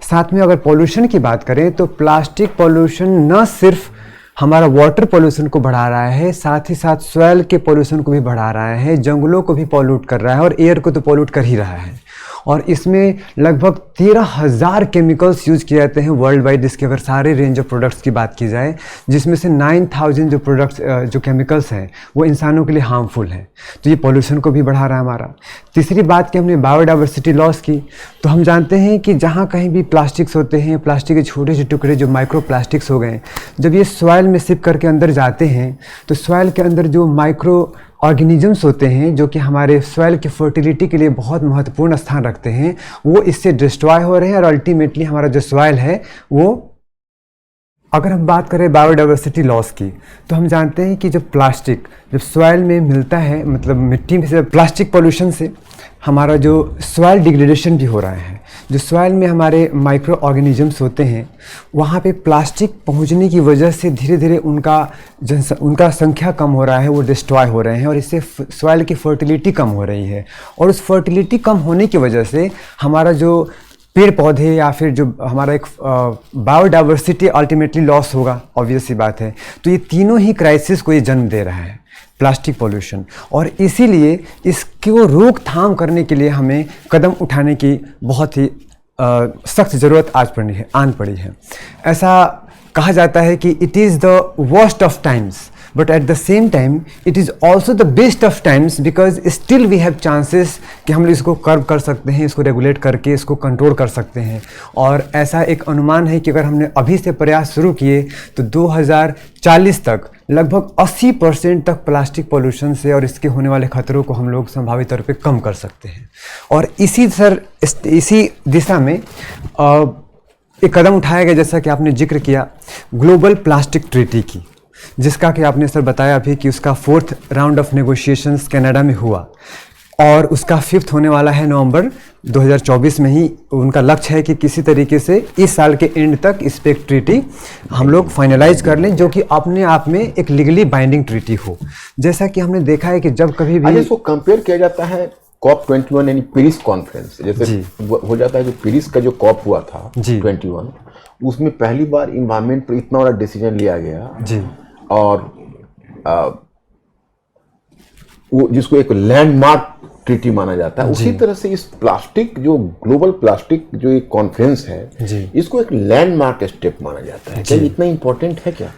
साथ में अगर पॉल्यूशन की बात करें तो प्लास्टिक पॉल्यूशन न सिर्फ हमारा वाटर पॉल्यूशन को बढ़ा रहा है, साथ ही साथ सॉइल के पॉल्यूशन को भी बढ़ा रहा है, जंगलों को भी पॉल्यूट कर रहा है और एयर को तो पॉल्यूट कर ही रहा है। और इसमें लगभग 13,000 केमिकल्स यूज किए जाते हैं वर्ल्ड वाइड, इसके अगर सारे रेंज ऑफ प्रोडक्ट्स की बात की जाए, जिसमें से 9,000 जो प्रोडक्ट्स जो केमिकल्स हैं वो इंसानों के लिए हार्मफुल हैं। तो ये पॉल्यूशन को भी बढ़ा रहा है हमारा। तीसरी बात कि हमने बायोडाइवर्सिटी लॉस की, तो हम जानते हैं कि जहाँ कहीं भी प्लास्टिक्स होते हैं, प्लास्टिक के छोटे से टुकड़े जो माइक्रो प्लास्टिक्स हो गए, जब ये सॉइल में सिप करके अंदर जाते हैं तो सॉइल के अंदर जो माइक्रो ऑर्गेनिजम्स होते हैं जो कि हमारे सॉइल की फर्टिलिटी के लिए बहुत महत्वपूर्ण स्थान रखते हैं, वो इससे डिस्ट्रॉय हो रहे हैं और अल्टीमेटली हमारा जो सॉइल है वो, अगर हम बात करें बायोडाइवर्सिटी लॉस की, तो हम जानते हैं कि जब प्लास्टिक जब सॉइल में मिलता है, मतलब मिट्टी में से, प्लास्टिक पोल्यूशन से हमारा जो सॉइल डिग्रेडेशन भी हो रहा है। जो सॉइल में हमारे माइक्रो ऑर्गेनिजम्स होते हैं वहाँ पे प्लास्टिक पहुँचने की वजह से धीरे धीरे उनका संख्या कम हो रहा है, वो डिस्ट्रॉय हो रहे हैं और इससे सॉइल की फर्टिलिटी कम हो रही है। और उस फर्टिलिटी कम होने की वजह से हमारा जो पेड़ पौधे या फिर जो हमारा एक बायोडाइवर्सिटी अल्टीमेटली लॉस होगा, ऑब्वियस सी बात है। तो ये तीनों ही क्राइसिस को ये जन्म दे रहा है, प्लास्टिक पोल्यूशन। और इसीलिए इसको रोकथाम करने के लिए हमें कदम उठाने की बहुत ही सख्त ज़रूरत आन पड़ी है। ऐसा कहा जाता है कि it is the worst of times but at the same time it is also the best of times, because still we have chances कि हम इसको कर्व कर सकते हैं, इसको रेगुलेट करके इसको कंट्रोल कर सकते हैं। और ऐसा एक अनुमान है कि अगर हमने अभी से प्रयास शुरू किए तो 2040 तक लगभग 80% तक प्लास्टिक पोल्यूशन से और इसके होने वाले खतरों को हम लोग संभावित तौर पे कम कर सकते हैं। और इसी दिशा में एक कदम उठाया गया, जैसा कि आपने जिक्र किया ग्लोबल प्लास्टिक ट्रीटी की, जिसका कि आपने सर बताया अभी कि उसका 4th round of negotiations Canada में हुआ और उसका 5th होने वाला है नवंबर 2024 में ही। उनका लक्ष्य है कि किसी तरीके से इस साल के एंड तक इस पे एक ट्रीटी हम लोग फाइनलाइज कर लें, जो कि अपने आप में एक लीगली बाइंडिंग ट्रीटी हो। जैसा कि हमने देखा है कि जब कभी भी इसको कंपेयर किया जाता है COP21 यानी पेरिस कॉन्फ्रेंस, जैसे हो जाता है जो पेरिस का जो कॉप हुआ था 21, उसमें पहली बार इन्वायरमेंट पर इतना बड़ा डिसीजन लिया गया जी। और वो जिसको एक लैंडमार्क ट्रीटी माना जाता है, उसी तरह से इस प्लास्टिक जो ग्लोबल प्लास्टिक जो एक कॉन्फ्रेंस है, इसको एक लैंडमार्क स्टेप माना जाता है। क्या इतना इंपॉर्टेंट है क्या?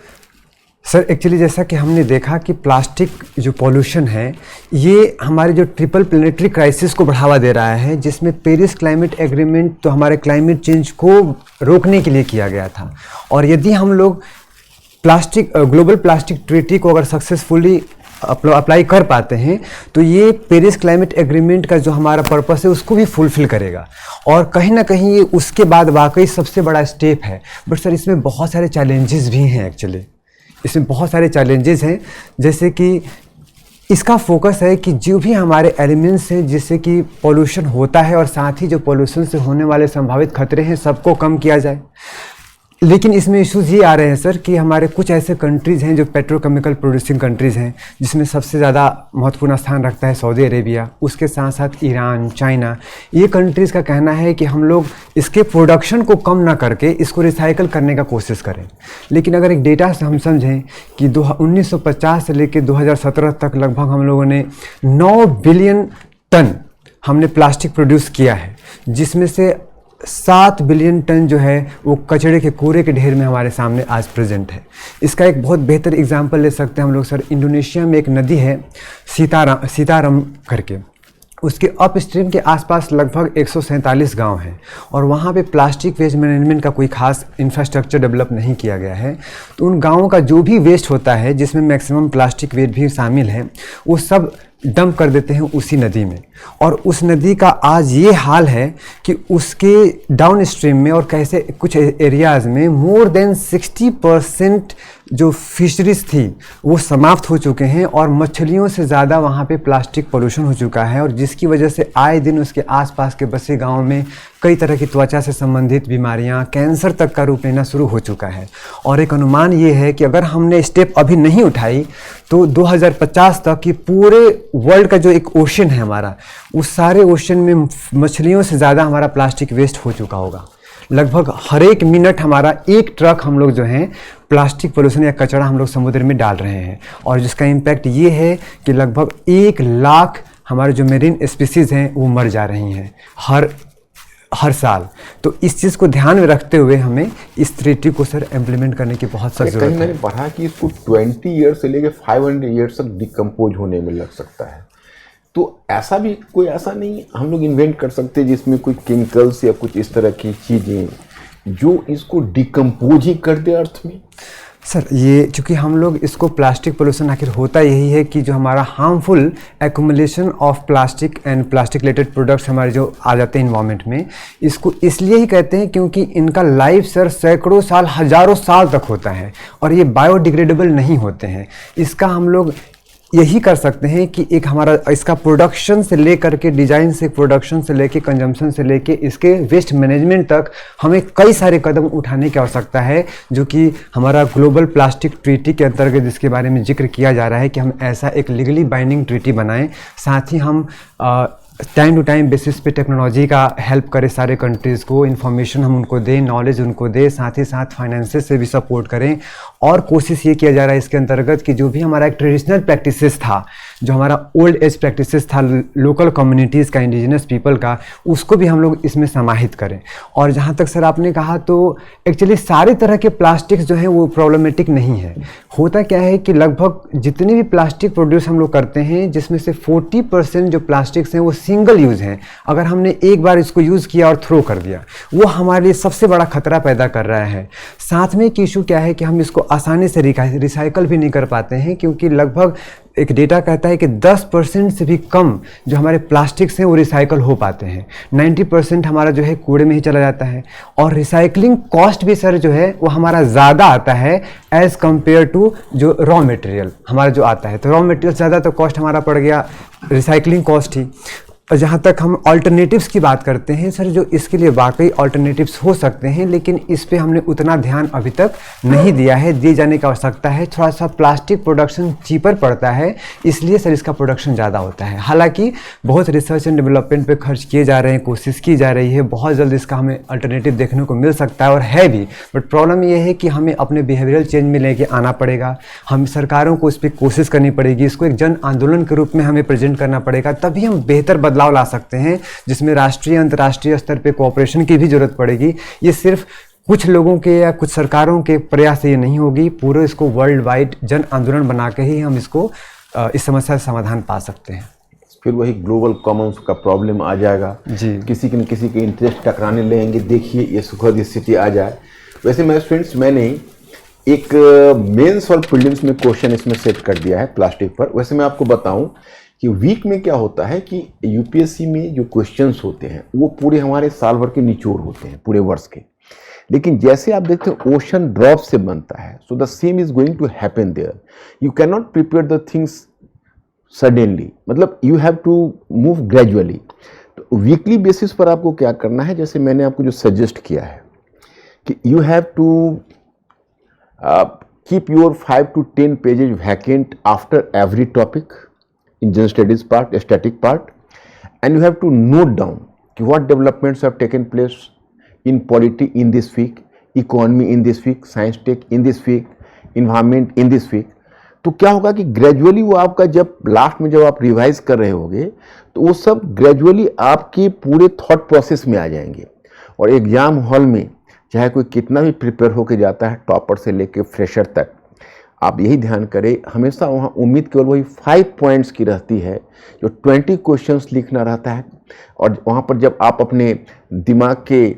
सर एक्चुअली जैसा कि हमने देखा कि प्लास्टिक जो पॉल्यूशन है ये हमारे जो ट्रिपल प्लेनेटरी क्राइसिस को बढ़ावा दे रहा है, जिसमें पेरिस क्लाइमेट एग्रीमेंट तो हमारे क्लाइमेट चेंज को रोकने के लिए किया गया था। और यदि हम लोग ग्लोबल प्लास्टिक ट्रीटी को अगर सक्सेसफुली अप्लाई कर पाते हैं तो ये पेरिस क्लाइमेट एग्रीमेंट का जो हमारा पर्पस है उसको भी फुलफिल करेगा। और कहीं ना कहीं ये उसके बाद वाकई सबसे बड़ा स्टेप है। बट सर इसमें बहुत सारे चैलेंजेस भी हैं, एक्चुअली इसमें बहुत सारे चैलेंजेस हैं, जैसे कि इसका फोकस है कि जो भी हमारे एलिमेंट्स हैं जिससे कि पॉल्यूशन होता है और साथ ही जो पॉल्यूशन से होने वाले संभावित खतरे हैं सबको कम किया जाए। लेकिन इसमें इश्यूज़ ये आ रहे हैं सर कि हमारे कुछ ऐसे कंट्रीज़ हैं जो पेट्रोकेमिकल प्रोड्यूसिंग कंट्रीज़ हैं, जिसमें सबसे ज़्यादा महत्वपूर्ण स्थान रखता है सऊदी अरेबिया, उसके साथ साथ ईरान, चाइना। ये कंट्रीज़ का कहना है कि हम लोग इसके प्रोडक्शन को कम ना करके इसको रिसाइकल करने का कोशिश करें। लेकिन अगर एक डेटा से हम समझें कि 1950 से लेकर 2017 तक लगभग हम लोगों ने 9 बिलियन टन हमने प्लास्टिक प्रोड्यूस किया है, जिसमें से 7 बिलियन टन जो है वो कचड़े के कूड़े के ढेर में हमारे सामने आज प्रेजेंट है। इसका एक बहुत बेहतर एग्जांपल ले सकते हैं हम लोग सर। इंडोनेशिया में एक नदी है सीताराम करके, उसके अप स्ट्रीम के आसपास लगभग 147 गांव हैं और वहाँ पे प्लास्टिक वेस्ट मैनेजमेंट का कोई खास इंफ्रास्ट्रक्चर डेवलप नहीं किया गया है। तो उन गांवों का जो भी वेस्ट होता है, जिसमें मैक्सिमम प्लास्टिक वेस्ट भी शामिल है, वो सब डंप कर देते हैं उसी नदी में। और उस नदी का आज ये हाल है कि उसके डाउन स्ट्रीम में और कैसे कुछ एरियाज़ में मोर देन 60% जो फिशरीज थी वो समाप्त हो चुके हैं और मछलियों से ज़्यादा वहाँ पे प्लास्टिक पोल्यूशन हो चुका है, और जिसकी वजह से आए दिन उसके आसपास के बसे गांव में कई तरह की त्वचा से संबंधित बीमारियां, कैंसर तक का रूप लेना शुरू हो चुका है। और एक अनुमान ये है कि अगर हमने स्टेप अभी नहीं उठाई तो 2050 तक कि पूरे वर्ल्ड का जो एक ओशन है हमारा, उस सारे ओशन में मछलियों से ज़्यादा हमारा प्लास्टिक वेस्ट हो चुका होगा। लगभग हर एक मिनट हमारा एक ट्रक हम लोग जो हैं प्लास्टिक पोल्यूशन या कचरा हम लोग समुद्र में डाल रहे हैं, और जिसका इम्पैक्ट ये है कि लगभग 1 लाख हमारे जो मेरीन स्पीसीज़ हैं वो मर जा रही हैं हर साल। तो इस चीज़ को ध्यान में रखते हुए हमें इस ट्रीटी को सर इम्प्लीमेंट करने की बहुत सख्त जरूरत है। मैंने पढ़ा कि इसको 20 ईयर्स से लेकर 500 ईयर्स तक डिकम्पोज होने में लग सकता है। तो ऐसा भी कोई ऐसा नहीं हम लोग इन्वेंट कर सकते जिसमें कोई केमिकल्स या कुछ इस तरह की चीज़ें जो इसको डिकम्पोज ही कर दे अर्थ में? सर ये चूँकि हम लोग इसको प्लास्टिक पोल्यूशन आखिर होता यही है कि जो हमारा harmful accumulation of plastic and plastic related products हमारे जो आ जाते हैं इन्वायरमेंट में, इसको इसलिए ही कहते हैं क्योंकि इनका लाइफ सर सैकड़ों साल, हज़ारों साल तक होता है और ये बायोडिग्रेडेबल नहीं होते हैं। इसका हम लोग यही कर सकते हैं कि एक हमारा इसका प्रोडक्शन से लेकर के डिज़ाइन से, प्रोडक्शन से लेके, कंजम्पशन से लेके इसके वेस्ट मैनेजमेंट तक हमें कई सारे कदम उठाने की आवश्यकता है, जो कि हमारा ग्लोबल प्लास्टिक ट्रीटी के अंतर्गत जिसके बारे में जिक्र किया जा रहा है कि हम ऐसा एक लीगली बाइंडिंग ट्रीटी बनाएं। साथ ही हम टाइम टू टाइम बेसिस पे टेक्नोलॉजी का हेल्प करें सारे कंट्रीज़ को, इन्फॉर्मेशन हम उनको दें, नॉलेज उनको दें, साथ ही साथ फाइनेंसेस से भी सपोर्ट करें। और कोशिश ये किया जा रहा है इसके अंतर्गत कि जो भी हमारा एक ट्रेडिशनल प्रैक्टिसेस था, जो हमारा ओल्ड एज प्रैक्टिसेस था लोकल कम्युनिटीज़ का, इंडिजिनस पीपल का, उसको भी हम लोग इसमें समाहित करें। और जहाँ तक सर आपने कहा तो एक्चुअली सारे तरह के प्लास्टिक्स जो हैं वो प्रॉब्लमेटिक नहीं है। होता क्या है कि लगभग जितने भी प्लास्टिक प्रोड्यूस हम लोग करते हैं, जिसमें से 40% जो प्लास्टिक्स हैं वो सिंगल यूज़ हैं। अगर हमने एक बार इसको यूज़ किया और थ्रो कर दिया, वो हमारे लिए सबसे बड़ा खतरा पैदा कर रहा है। साथ में एक इशू क्या है कि हम इसको आसानी से रिसाइकल भी नहीं कर पाते हैं, क्योंकि लगभग एक डेटा कहता है कि 10% से भी कम जो हमारे प्लास्टिक्स हैं वो रिसाइकल हो पाते हैं। 90% हमारा जो है कूड़े में ही चला जाता है। और रिसाइकलिंग कॉस्ट भी सर जो है वो हमारा ज़्यादा आता है एज़ कम्पेयर टू जो रॉ मटेरियल हमारा जो आता है। तो रॉ मटेरियल ज़्यादा तो कॉस्ट हमारा पड़ गया रिसाइकलिंग कॉस्ट ही। और जहाँ तक हम अल्टरनेटिव्स की बात करते हैं सर, जो इसके लिए वाकई अल्टरनेटिव्स हो सकते हैं, लेकिन इस पे हमने उतना ध्यान अभी तक नहीं दिया है, दिए जाने की आवश्यकता है। थोड़ा सा प्लास्टिक प्रोडक्शन चीपर पड़ता है, इसलिए सर इसका प्रोडक्शन ज़्यादा होता है। हालांकि बहुत रिसर्च एंड डेवलपमेंट पे खर्च किए जा रहे हैं, कोशिश की जा रही है, बहुत जल्द इसका हमें अल्टरनेटिव देखने को मिल सकता है और है भी। बट प्रॉब्लम ये है कि हमें अपने बिहेवियरल चेंज में लेके आना पड़ेगा। हम सरकारों को इस पर कोशिश करनी पड़ेगी, इसको एक जन आंदोलन के रूप में हमें प्रेजेंट करना पड़ेगा, तभी हम बेहतर बदलाव ला सकते हैं, जिसमें राष्ट्रीय अंतर्राष्ट्रीय स्तर पे कोऑपरेशन की भी जरूरत पड़ेगी। ये सिर्फ कुछ लोगों के या कुछ सरकारों के प्रयास से ये नहीं होगी, पूरे इसको वर्ल्ड वाइड जन आंदोलन बना के ही हम इसको इस समस्या का समाधान पा सकते हैं। फिर वही ग्लोबल कॉमन्स का प्रॉब्लम आ जाएगा जी। किसी न किसी के इंटरेस्ट टकराने लगेंगे, देखिए ये सुखद स्थिति आ जाए। वैसे मेरे स्टूडेंट्स, मैंने एक मेंस और प्रीलिम्स में क्वेश्चन इसमें सेट कर दिया है प्लास्टिक पर। वैसे मैं आपको बताऊं कि वीक में क्या होता है कि यूपीएससी में जो क्वेश्चंस होते हैं वो पूरे हमारे साल भर के निचोड़ होते हैं, पूरे वर्ष के। लेकिन जैसे आप देखते हैं ओशन ड्रॉप से बनता है, so the same is going to happen there. You can not prepare the things suddenly, मतलब you have to move gradually. तो वीकली बेसिस पर आपको क्या करना है, जैसे मैंने आपको जो सजेस्ट किया है कि you have to keep your 5 to 10 pages vacant after every topic in general studies part, static part, and you have to note down what developments have taken place in polity in this week, economy in this week, science tech in this week, environment in this week। तो क्या होगा कि ग्रेजुअली वो आपका जब लास्ट में जब आप रिवाइज कर रहे होगे तो वो सब ग्रेजुअली आपके पूरे थॉट प्रोसेस में आ जाएंगे। और एग्जाम हॉल में चाहे कोई कितना भी प्रिपेयर होके जाता है, टॉपर से लेके फ्रेशर तक, आप यही ध्यान करें, हमेशा वहाँ उम्मीद केवल वही 5 पॉइंट्स की रहती है, जो 20 क्वेश्चंस लिखना रहता है। और वहाँ पर जब आप अपने दिमाग के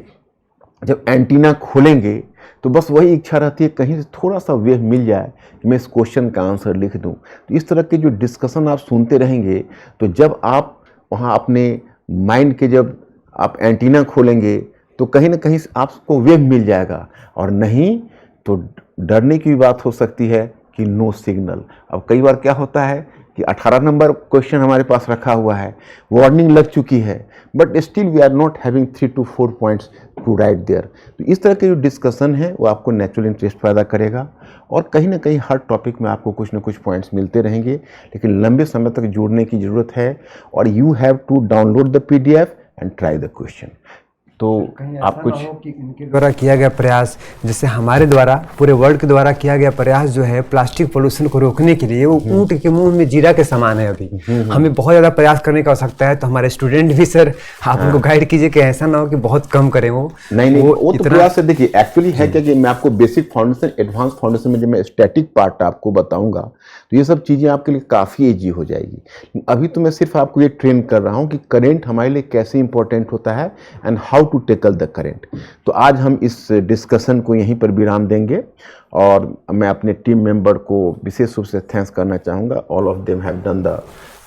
जब एंटीना खोलेंगे तो बस वही इच्छा रहती है कहीं से थोड़ा सा वेव मिल जाए कि मैं इस क्वेश्चन का आंसर लिख दूं। तो इस तरह के जो डिस्कशन आप सुनते रहेंगे, तो जब आप वहाँ अपने माइंड के जब आप एंटीना खोलेंगे तो कहीं ना कहीं आपको वेव मिल जाएगा, और नहीं तो डरने की भी बात हो सकती है कि नो सिग्नल। अब कई बार क्या होता है कि 18 नंबर क्वेश्चन हमारे पास रखा हुआ है, वार्निंग लग चुकी है, but still we are not having 3 to 4 points to write there. तो इस तरह के जो डिस्कशन है वो आपको नेचुरल इंटरेस्ट पैदा करेगा, और कहीं ना कहीं हर टॉपिक में आपको कुछ ना कुछ पॉइंट्स मिलते रहेंगे, लेकिन लंबे समय तक जुड़ने की ज़रूरत है। और you have to download the PDF and try the question. तो आप कुछ इनके द्वारा किया गया प्रयास, जैसे हमारे द्वारा पूरे वर्ल्ड के द्वारा किया गया प्रयास जो है प्लास्टिक पोल्यूशन को रोकने के लिए, वो ऊंट के मुंह में जीरा के समान है। अभी हमें बहुत ज़्यादा प्रयास करने की आवश्यकता है। तो हमारे स्टूडेंट भी सर आप उनको गाइड कीजिए कि ऐसा ना हो कि बहुत कम करें वो। नहीं वो तो प्रयास है। देखिए एक्चुअली है क्या कि मैं आपको बेसिक फाउंडेशन, एडवांस फाउंडेशन में जब मैं स्टैटिक पार्ट आपको बताऊंगा तो ये सब चीज़ें आपके लिए काफ़ी ईजी हो जाएगी। अभी तो मैं सिर्फ आपको ये ट्रेन कर रहा हूँ कि करेंट हमारे लिए कैसे इंपॉर्टेंट होता है and how to tackle the current. तो आज हम इस डिस्कशन को यहीं पर विराम देंगे, और मैं अपने टीम मेंबर को विशेष रूप से थैंक्स करना चाहूँगा। All of them have done the,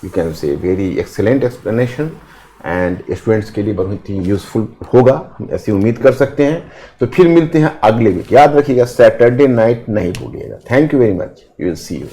you can से, very excellent explanation, and students के लिए बहुत ही यूजफुल होगा, हम ऐसी उम्मीद कर सकते हैं। तो फिर मिलते हैं अगले वीक। याद रखिएगा सैटरडे नाइट नहीं भूलिएगा। Thank you very much, you will see you.